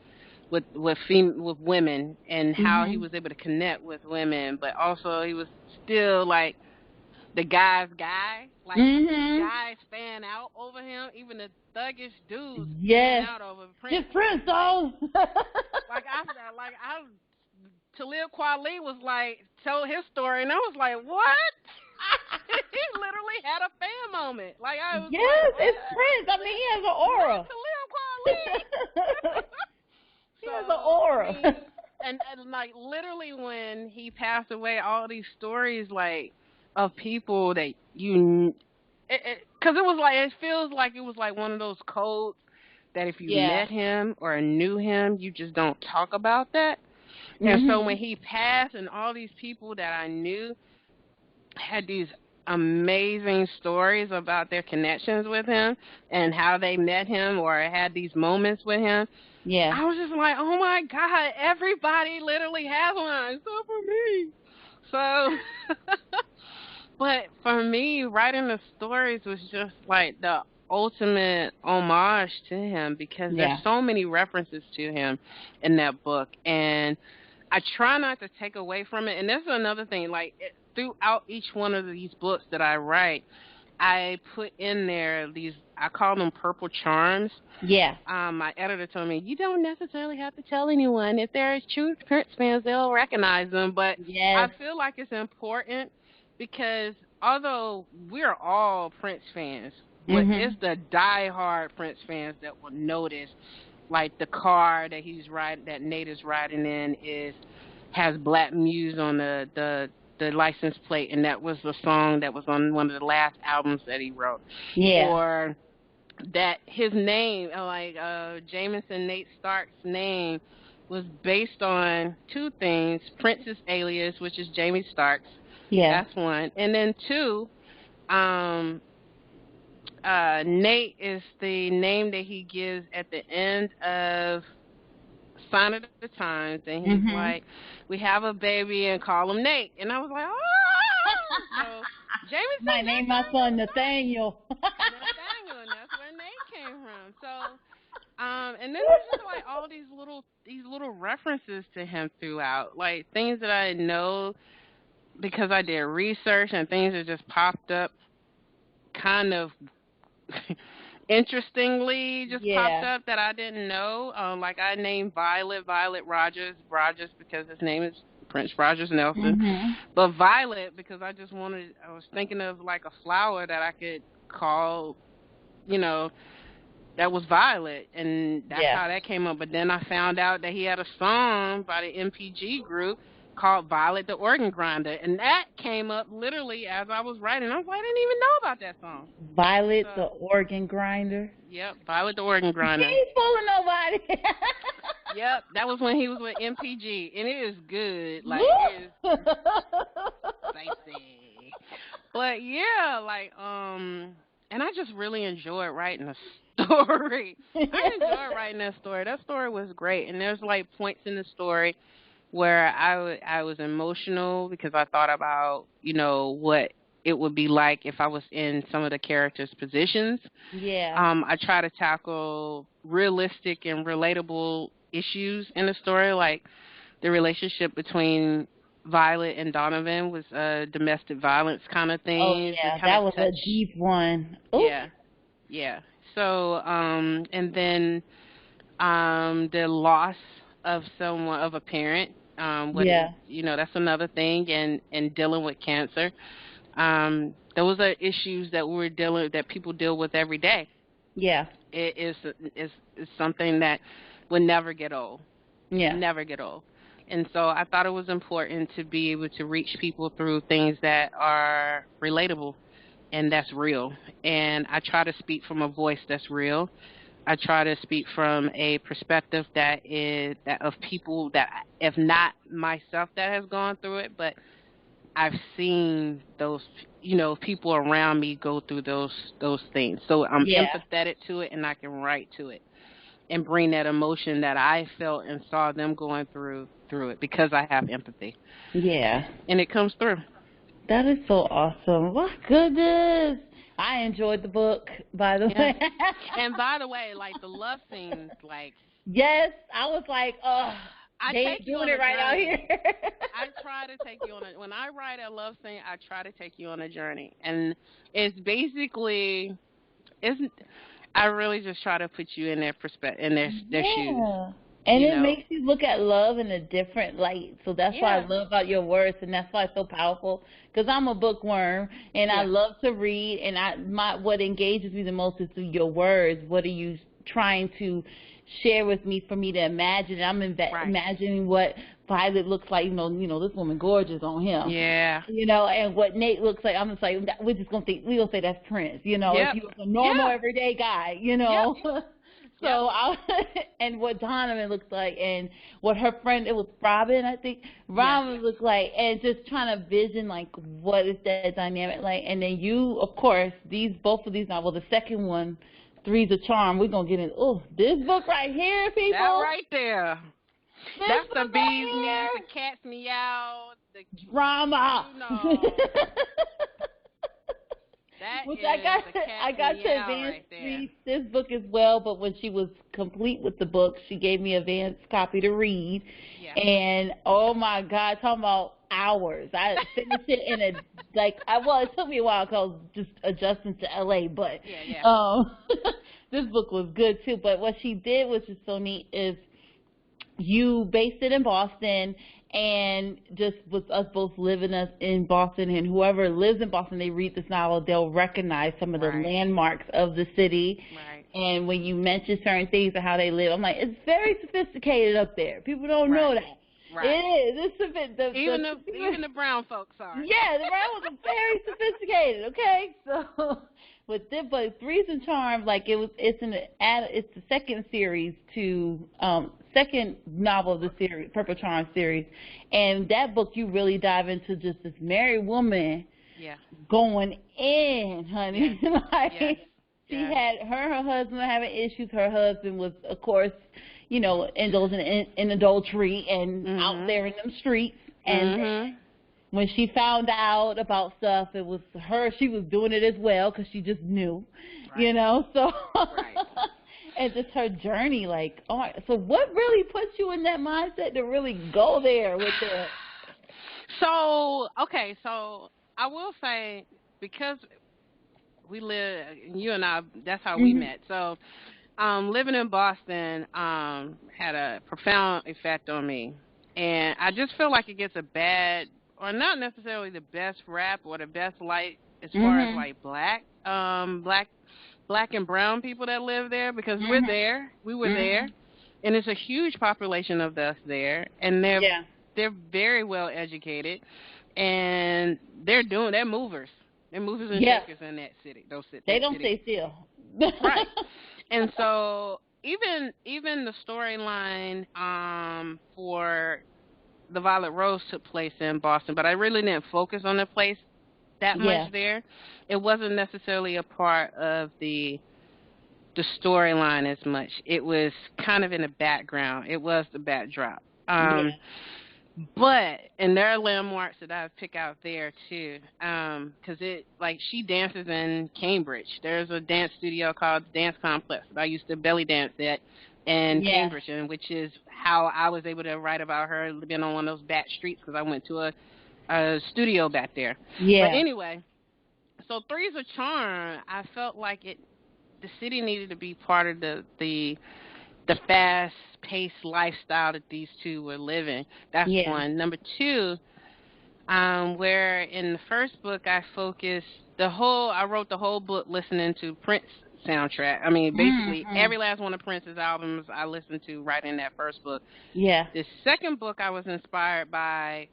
with women, and how he was able to connect with women, but also he was still like the guy's guy. Like guys fan out over him, even the thuggish dudes fan out over Prince. Just Prince, though. Talib Kweli was like, told his story, and I was like, what? He literally had a fan moment. Like, I was it's Prince. I mean, he has an aura. Talib Kweli. He has an aura. And like, literally when he passed away, all these stories, like, of people that because it was like, it feels like it was like one of those codes that if you met him or knew him, you just don't talk about that. And so when he passed, and all these people that I knew had these amazing stories about their connections with him and how they met him or had these moments with him. Yeah. I was just like, oh my God, everybody literally has one, except for me. So, but for me, writing the stories was just like the ultimate homage to him because there's so many references to him in that book. And I try not to take away from it. And that's another thing, like, throughout each one of these books that I write, I put in there these, I call them purple charms. Yeah. My editor told me, you don't necessarily have to tell anyone. If they're true Prince fans, they'll recognize them. But I feel like it's important because although we're all Prince fans, but it's the diehard Prince fans that will notice, like, the car that that Nate is riding in has Black Muse on the license plate, and that was the song that was on one of the last albums that he wrote. Yeah. Or that his name, like Jameson Nate Stark's name, was based on two things: Prince's alias, which is Jamie Starks, Yeah. That's one. And then two, um, Nate is the name that he gives at the end of Sign of the Times, and he's Mhm. like, "We have a baby and call him Nate." And I was like, "Oh!" So Jamie Might said that name my sounds son like Nathaniel. Nathaniel, and that's where Nate came from. So, and then there's just like all these little references to him throughout, like things that I know because I did research and things that just popped up kind of interestingly just popped Yeah. up that I didn't know. Like I named Violet Rogers because his name is Prince Rogers Nelson, Mhm. but Violet because I was thinking of like a flower that I could call, you know, that was Violet, and that's Yeah. how that came up. But then I found out that he had a song by the MPG group called Violet the Organ Grinder, and that came up literally as I was writing. I was like, I didn't even know about that song. Violet the So, organ grinder. yep, Violet the Organ She Grinder. ain't fooling nobody. Yep, that was when he was with MPG, and it is good. Like, it is spicy. But yeah, like, and I just really enjoyed writing a story. I enjoyed writing that story. That story was great, and there's like points in the story where I was emotional because I thought about, what it would be like if I was in some of the characters' positions. Yeah. I try to tackle realistic and relatable issues in the story, like the relationship between Violet and Donovan was domestic violence kind of Oh thing. Just yeah, kind of that was a touch, deep one. Oof. yeah, yeah. So, and then the loss of someone, of a parent. Yeah. That's another thing, and dealing with cancer. Those are issues that people deal with every day. Yeah. It is something that will never get old, Yeah. never get old. And so I thought it was important to be able to reach people through things that are relatable and that's real. And I try to speak from a voice that's real. I try to speak from a perspective that of people that, if not myself, that has gone through it, but I've seen those, people around me go through those things. So I'm Yeah. empathetic to it, and I can write to it and bring that emotion that I felt and saw them going through it because I have empathy, Yeah. and it comes through. That is so awesome. My goodness. I enjoyed the book, by the Yeah. way. And by the way, like the love scenes, like Yes, I was like, oh, I they take ain't you doing on it a right out here. journey. I try to take you on a when I write a love scene, I try to take you on a journey, and it's basically isn't. I really just try to put you in their perspective, in their shoes, Yeah. And you it know. makes you look at love in a different light. So that's why I Yeah, love about your words, and that's why it's so powerful. Because I'm a bookworm, and I yeah, love to read, and what engages me the most is through your words. What are you trying to share with me for me to imagine? I'm right. imagining what Violet looks like. This woman gorgeous on him. Yeah, And what Nate looks like, I'm just like, we're gonna say that's Prince, if yep, he was a normal yeah, everyday guy, yep, yep, So and what Donovan looks like, and what her friend, it was Robin, I think, yes. Robin looked like, and just trying to vision like what is that dynamic like, and then you, of course, both of these novels, the second one, Three's a Charm, we're gonna get in. Oh, this book right here, That people, right there. this That's the book bee's knees, right the cat's meow, here, drama. you know, that Which I is got the I cat's got to meow advance right there. read this book as well, but when she was complete with the book, she gave me advance copy to read. Yeah. And oh my God, talking about hours. I finished it in it took me a while because I was just adjusting to LA, but Yeah, yeah. this book was good too. But what she did, which is so neat, is you based it in Boston, and just with us both living us in Boston, and whoever lives in Boston, they read this novel, they'll recognize some of the Right. landmarks of the city. Right. And when you mention certain things and how they live, I'm like, it's very sophisticated up there. People don't know Right. that. Right. It is. It's a bit Even the brown folks are. Yeah, the brown was very sophisticated. Okay, so but Threes and Charms, like it's the second series to second novel of the series, Purple Charm series, and that book you really dive into just this married woman. Yeah. Going in, honey. Yes. Like Yes. she yes. had her husband were having issues. Her husband was, of course, indulging in adultery and out there in them streets. And when she found out about stuff, it was her. She was doing it as well because she just knew, So, Right. and just her journey, like, so what really puts you in that mindset to really go there with it? So I will say, because we live, you and I, that's how we met. So, living in Boston had a profound effect on me, and I just feel like it gets a bad, or not necessarily the best rap or the best light as far as like black and brown people that live there, because we were there, and it's a huge population of us there, and they're very well educated, and they're movers. They're movers and shakers in that city. They don't stay still. Right. And so even the storyline for The Violet Rose took place in Boston, but I really didn't focus on the place that much there. It wasn't necessarily a part of the storyline as much. It was kind of in the background. It was the backdrop. But, and there are landmarks that I pick out there too, because she dances in Cambridge. There's a dance studio called Dance Complex that I used to belly dance at in Cambridge, and which is how I was able to write about her living on one of those back streets, because I went to a studio back there. Yeah. But anyway, so Three's a Charm, I felt like the city needed to be part of the fast-paced lifestyle that these two were living. That's one. Number two, where in the first book I wrote the whole book listening to Prince soundtrack. I mean, basically every last one of Prince's albums I listened to right in that first book. Yeah. The second book I was inspired by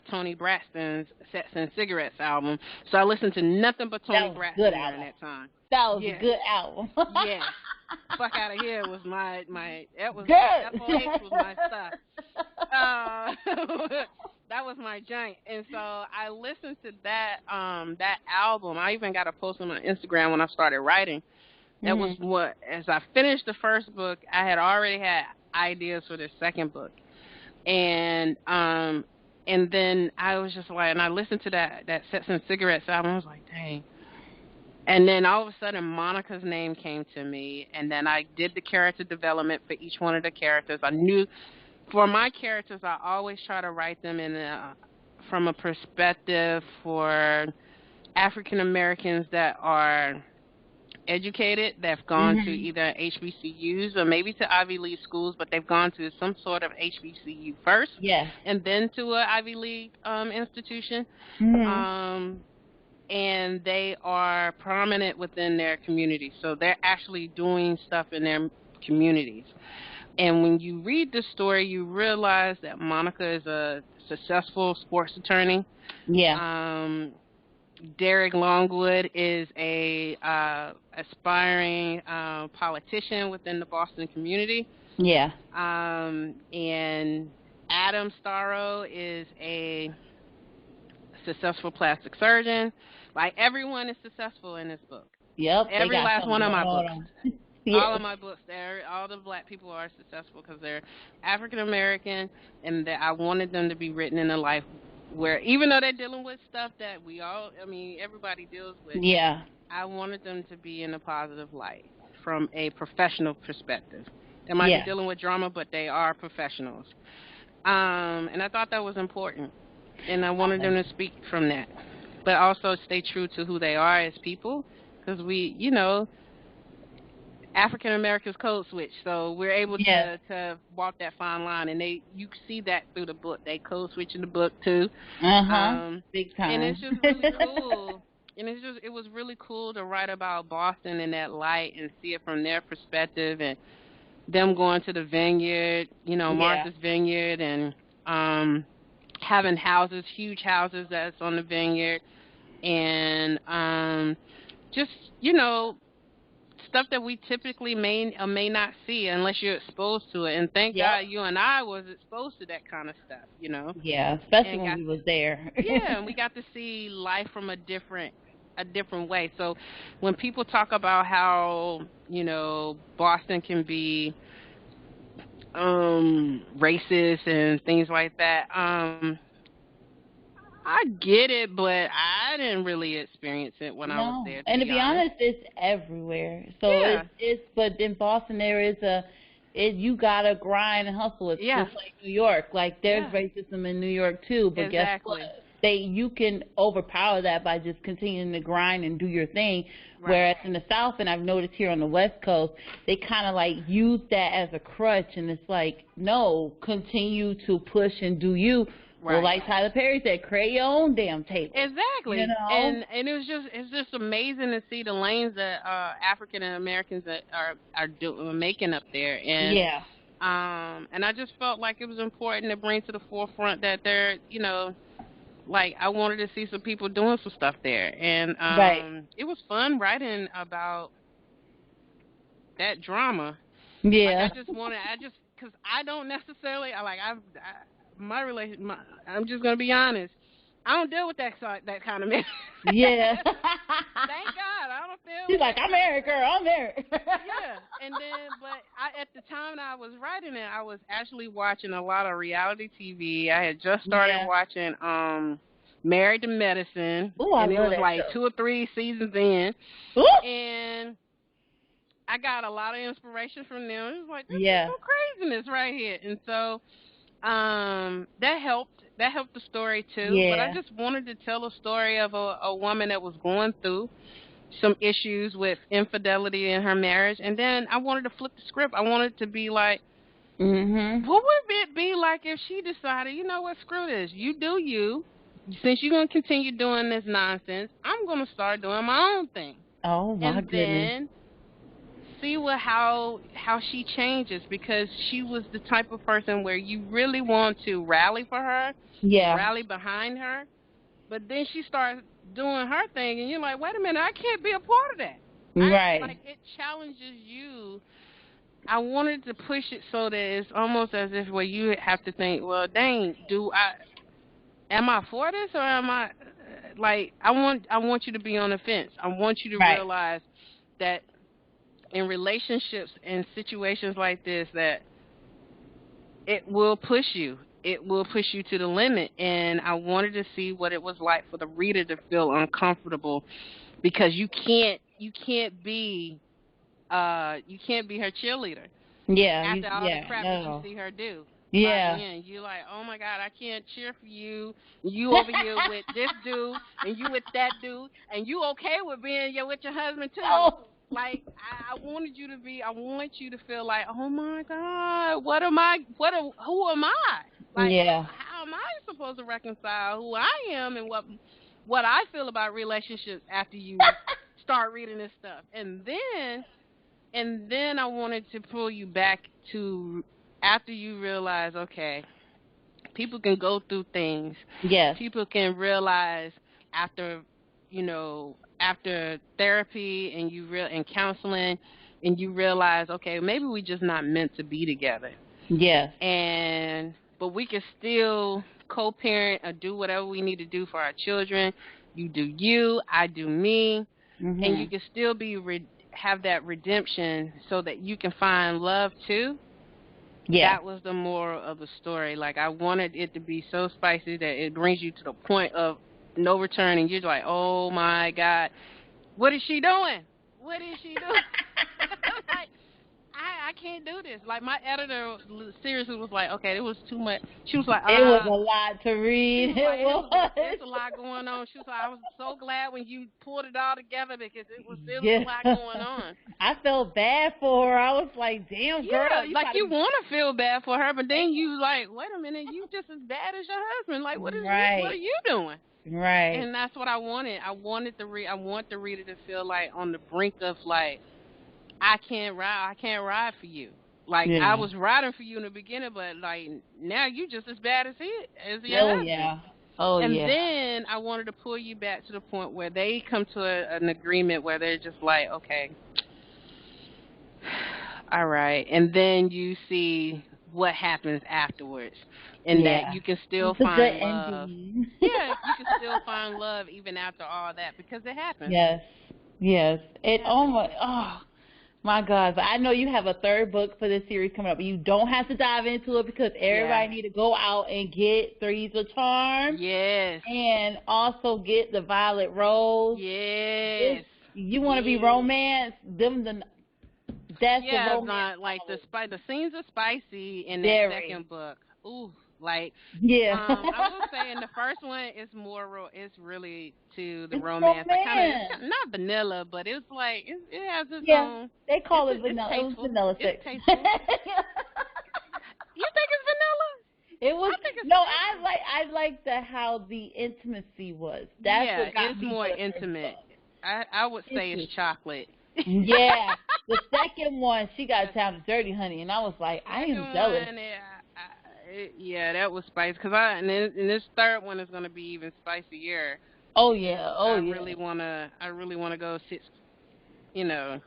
Tony Braxton's Sex and Cigarettes album, so I listened to nothing but Tony Braxton during that time. That was a good album. Yeah. Fuck Out of Here was my that was good. FOH was my stuff. That was my joint, and so I listened to that album. I even got a post on my Instagram when I started writing. That was what, as I finished the first book, I had already had ideas for the second book, and then I was just like, and I listened to that Sex and Cigarettes album. I was like, dang. And then all of a sudden, Monica's name came to me, and then I did the character development for each one of the characters. I knew for my characters, I always try to write them from a perspective for African Americans that are educated, that have gone to either HBCUs or maybe to Ivy League schools, but they've gone to some sort of HBCU first, and then to an Ivy League institution. And they are prominent within their community. So they're actually doing stuff in their communities. And when you read the story, you realize that Monica is a successful sports attorney. Yeah. Derek Longwood is a aspiring politician within the Boston community. Yeah. And Adam Starro is a successful plastic surgeon. Like, everyone is successful in this book. Yep. Every last one of my books. All of my books, all the black people are successful because they're African American, and that I wanted them to be written in a life where, even though they're dealing with stuff that everybody deals with. Yeah. I wanted them to be in a positive light from a professional perspective. They might be dealing with drama, but they are professionals. And I thought that was important. And I wanted them to speak from that, but also stay true to who they are as people, because African Americans code switch, so we're able to walk that fine line, and you see that through the book. They code switch in the book too. Big time. And it's just really cool. And it was really cool to write about Boston in that light and see it from their perspective, and them going to the vineyard, Yeah. Martha's Vineyard, and having houses, huge houses that's on the vineyard, and just you know stuff that we typically may or may not see unless you're exposed to it. And thank Yep. God you and I was exposed to that kind of stuff, Yeah, especially and when got we was there. yeah, and we got to see life from a different way. So when people talk about how Boston can be racist and things like that, I get it, but I didn't really experience it when I was No, there, to and to be be honest. honest, it's everywhere. So Yeah, but in Boston there is you gotta grind and hustle. It's yeah, just like New York. Like there's yeah, racism in New York too, but guess what? exactly. You can overpower that by just continuing to grind and do your thing. Right, Whereas in the South, and I've noticed here on the West Coast, they kind of like use that as a crutch, and it's like, no, continue to push and do you. Well, right. like Tyler Perry said, create your own damn table. You Exactly. know? And it's just amazing to see the lanes that African Americans that are making up there. Yeah. And I just felt like it was important to bring to the forefront that they're, like I wanted to see some people doing some stuff there. And Right. it was fun writing about that drama. Like Yeah. I just cuz I don't necessarily my relation I'm just going to be honest. I don't deal with that kind of man. Yeah. Thank God, I don't deal She's with like, that I'm kind of married, stuff. girl. I'm married. Yeah, and then, but at the time I was writing it, I was actually watching a lot of reality TV. I had just started Yeah. watching Married to Medicine, Ooh, I and it love was that like show. 2 or 3 seasons in, Ooh. and I got a lot of inspiration from them. It was like, this is Yeah. some craziness right here, and so that helped. That helped the story too. But I Yeah. just wanted to tell a story of a woman that was going through some issues with infidelity in her marriage, and then I wanted to flip the script. I wanted to be like, Mhm. what would it be like if she decided, you know what, screw this, you do you. Since you're gonna continue doing this nonsense, I'm gonna start doing my own thing, Oh my and goodness. then see how she changes, because she was the type of person where you really want to rally for her, Yeah. rally behind her, but then she starts doing her thing, and you're like, wait a minute, I can't be a part of that. Right. Like, it challenges you. I wanted to push it so that it's almost as if where you have to think, well, dang, am I for this, or am I like I want you to be on the fence. I want you to Right. realize that in relationships and situations like this, that it will push you. It will push you to the limit. And I wanted to see what it was like for the reader to feel uncomfortable, because you can't be her cheerleader Yeah. after all the Yeah. crap that you No. see her do. By the Yeah. end, you're like, oh my God, I can't cheer for you. You over here with this dude, and you with that dude, and you okay with being with your husband too. Oh. Like, I want you to feel like, oh my God, what am I? Who am I? Like, Yeah. how am I supposed to reconcile who I am and what I feel about relationships after you start reading this stuff? And then I wanted to pull you back to after you realize, okay, people can go through things. Yes. People can realize after, after therapy and and counseling, and you realize, okay, maybe we just not meant to be together. Yes. But we can still co-parent or do whatever we need to do for our children. You do you, I do me, and you Mhm. can still have that redemption so that you can find love too. Yeah. That was the moral of the story. Like, I wanted it to be so spicy that it brings you to the point of no return, and you're like, oh my God, what is she doing? What is she doing? Like, I can't do this. Like, my editor seriously was like, okay, it was too much. She was like, It was a lot to she read. was It like, was. it's a lot going on. She was like, I was so glad when you pulled it all together, because it was a Yeah. lot going on. I felt bad for her. I was like, damn, girl, Yeah, you like, gotta you be want to feel bad for her, but then you like, wait a minute, you just as bad as your husband. Like, what are right. you doing? Right. And that's what I wanted. I want the reader to feel like on the brink of, like, I can't ride for you. Like, I Yeah. was riding for you in the beginning, but, like, now you just as bad as your Oh husband. yeah. Oh And yeah. then I wanted to pull you back to the point where they come to an agreement where they're just like, okay, all right. And then you see what happens afterwards, and that Yeah. you can still It's a good find love. ending. Yeah, you can still find love even after all that, because it happens. Yes. Yes. It It happens. oh my God. But I know you have a third book for this series coming up. You don't have to dive into it because Yeah. everybody need to go out and get Three's a Charm Yes. and also get the Violet Rose. Yes. It's, you want to be romance, that's the Yeah, romance like novel. the scenes are spicy in that Very. second book. Ooh, like Yeah. I will say in the first one it's it's really to the It's romance. I kind of romance. not vanilla, but it's like it has its Yeah. own. They call it It's vanilla. It was tasteful. vanilla It's sex. tasteful. You think it's vanilla? It was I think it's no. tasteful. I like the how the intimacy was. That's Yeah, what got it's me more for the first intimate. book. I would say it's Interesting. chocolate. Yeah. The second one, she got down dirty, honey, and I was like, I Second am jealous. one, yeah, that was spicy. And this third one is gonna be even spicier. Oh Because yeah. Oh yeah. I really wanna go sit, you know,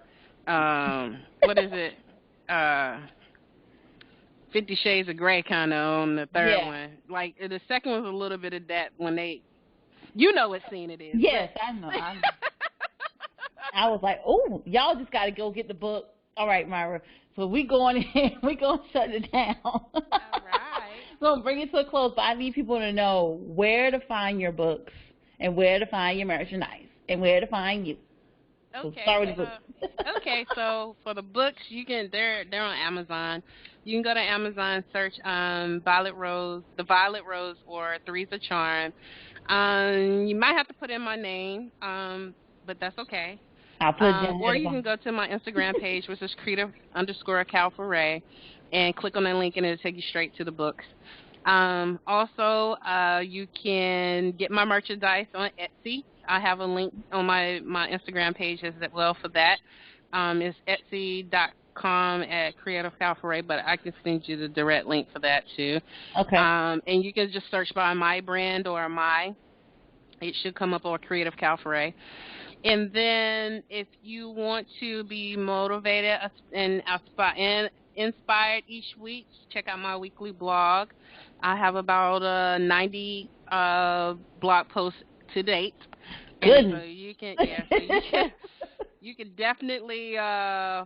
what is it? 50 Shades of Grey kind of on the third Yeah. one. Like the second one's a little bit of that when they, what scene it is. Yes, But I know. I know. I was like, oh, y'all just got to go get the book. All right, Myra. So we going in. We going to shut it down. All right. So bring it to a close. But I need people to know where to find your books and where to find your merchandise and where to find you. So Okay, start with the books. okay. So for the books, they're on Amazon. You can go to Amazon, search Violet Rose, the Violet Rose, or Three's a Charm. You might have to put in my name, but that's okay. I'll put it down Or at the you can bottom. go to my Instagram page, which is creative_Calforay, and click on that link, and it'll take you straight to the books. Also, you can get my merchandise on Etsy. I have a link on my Instagram page as well for that. It's etsy.com/creative_Calforay, but I can send you the direct link for that too. Okay. And you can just search by my brand or my. It should come up on Creative Calforay. And then if you want to be motivated and inspired each week, check out my weekly blog. I have about 90 blog posts to date. Good. So you can, you can definitely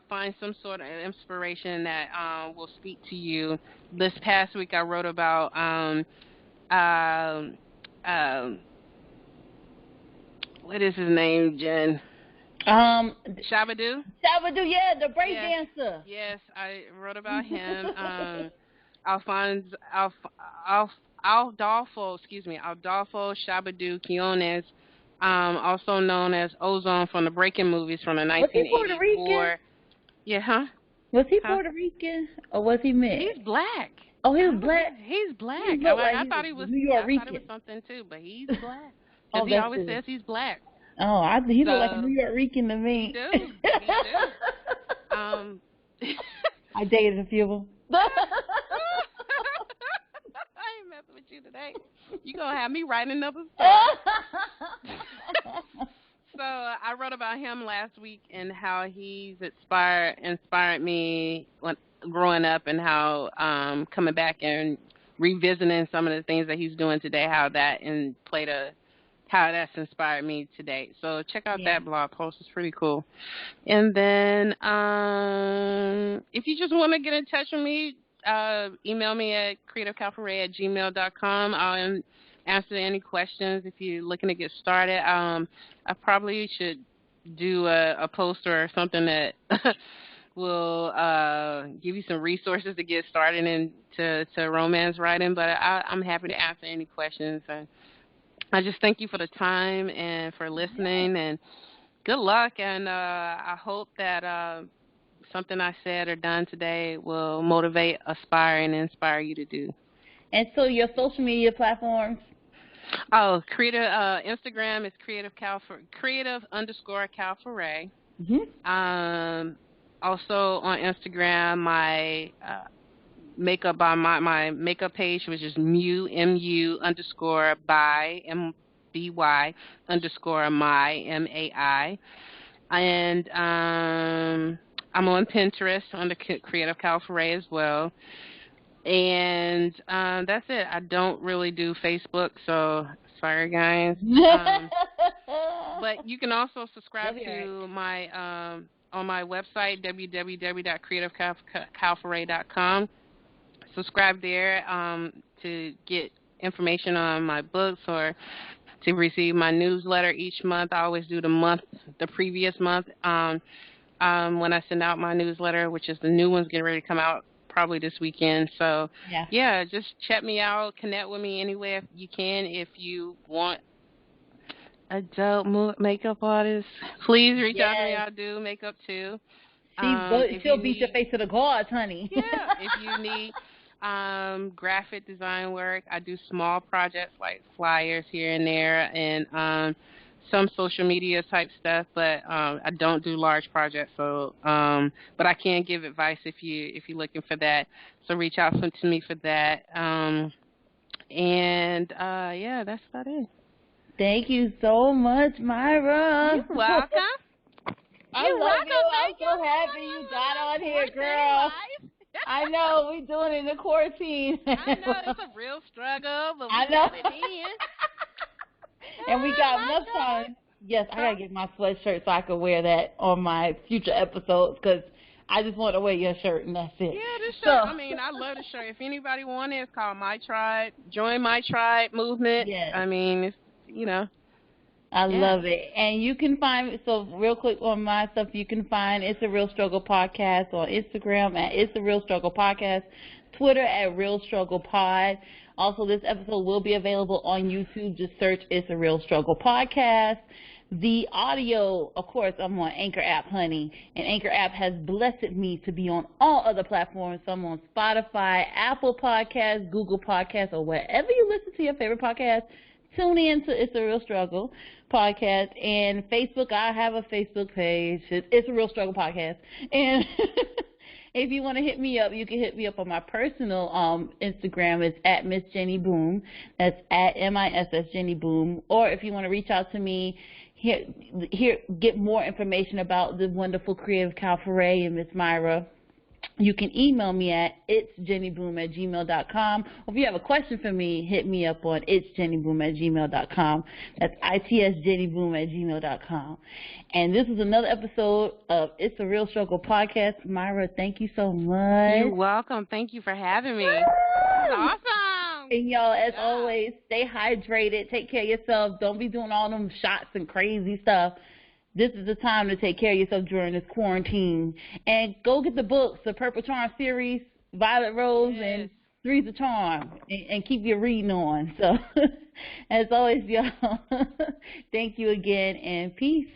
find some sort of inspiration that will speak to you. This past week I wrote about what is his name, Jen? Shabadoo. Shabadoo, yeah, the break dancer. Yes, I wrote about him. Adolfo Shabadoo Quinones, also known as Ozone from the Breaking movies from the 1984. Was he Puerto Rican? Yeah, huh? Was he Puerto Rican or was he mixed? He's black. Oh, he was black. He's black. I thought he was New York Rican. I thought Rican. it was something too, but he's black. Oh, he always says he's black. Oh, he looked like a New York Rican to me. He do. I dated a few of them. I ain't messing with you today. You gonna have me writing another story. So I wrote about him last week and how he's inspired me when growing up, and how coming back and revisiting some of the things that he's doing today, how that's inspired me today. So check out that blog post. It's pretty cool. And then if you just want to get in touch with me, email me at creativecalforay@gmail.com. I'll answer any questions if you're looking to get started. I probably should do a post or something that will give you some resources to get started into romance writing, but I'm happy to answer any questions. And I just thank you for the time and for listening, and good luck. And I hope that something I said or done today will motivate, aspire, and inspire you to do. And so your social media platforms? Oh, Instagram is creative_Calforay. Mm-hmm. Also on Instagram, my makeup on my makeup page, which is mu underscore by MBY underscore my MAI. And I'm on Pinterest on the Creative Cabaret as well. And that's it. I don't really do Facebook, so sorry guys. But you can also subscribe to my on my website www.creativecalfaray.com. Subscribe there to get information on my books or to receive my newsletter each month. I always do the previous month when I send out my newsletter, which is the new one's getting ready to come out probably this weekend. So, yeah, just check me out. Connect with me anywhere you can. If you want a dope makeup artist, please reach out to me. I'll do makeup too. She'll beat your face to the guards, honey. Yeah, if you need graphic design work, I do small projects like flyers here and there and some social media type stuff, but I don't do large projects. So, but I can give advice if you're looking for that. So reach out to me for that. Yeah, that's about it. Thank you so much, Myra. You're welcome. You're welcome. I'm so happy you got on here, girl. I know, we doing it in the quarantine. I know, it's a real struggle, but we got it in. And we got enough time. Yes, I got to get my sweatshirt so I can wear that on my future episodes because I just want to wear your shirt and that's it. Yeah, this shirt, I mean, I love the shirt. If anybody wants it, it's called My Tribe. Join My Tribe movement. Yes. I mean, it's, you know. I love it. And you can find, so real quick on my stuff, you can find It's a Real Struggle Podcast on Instagram at It's a Real Struggle Podcast, Twitter at Real Struggle Pod. Also, this episode will be available on YouTube. Just search It's a Real Struggle Podcast. The audio, of course, I'm on Anchor app, honey. And Anchor app has blessed me to be on all other platforms. So I'm on Spotify, Apple Podcasts, Google Podcasts, or wherever you listen to your favorite podcast. Tune in to It's a Real Struggle Podcast. And Facebook, I have a Facebook page. It's a Real Struggle Podcast. And if you want to hit me up, you can hit me up on my personal Instagram. It's at Miss Jenny Boom. That's at MISS Jenny Boom. Or if you want to reach out to me, here get more information about the wonderful Creative Cabaret and Miss Myra, you can email me at itsjennyboom@gmail.com. Or if you have a question for me, hit me up on itsjennyboom@gmail.com. That's itsjennyboom@gmail.com. And this is another episode of It's a Real Struggle Podcast. Myra, thank you so much. You're welcome. Thank you for having me. That's awesome. And y'all, as always, stay hydrated. Take care of yourself. Don't be doing all them shots and crazy stuff. This is the time to take care of yourself during this quarantine. And go get the books, the Purple Charm series, Violet Rose, and Three's a Charm, and keep your reading on. So, as always, y'all, thank you again, and peace.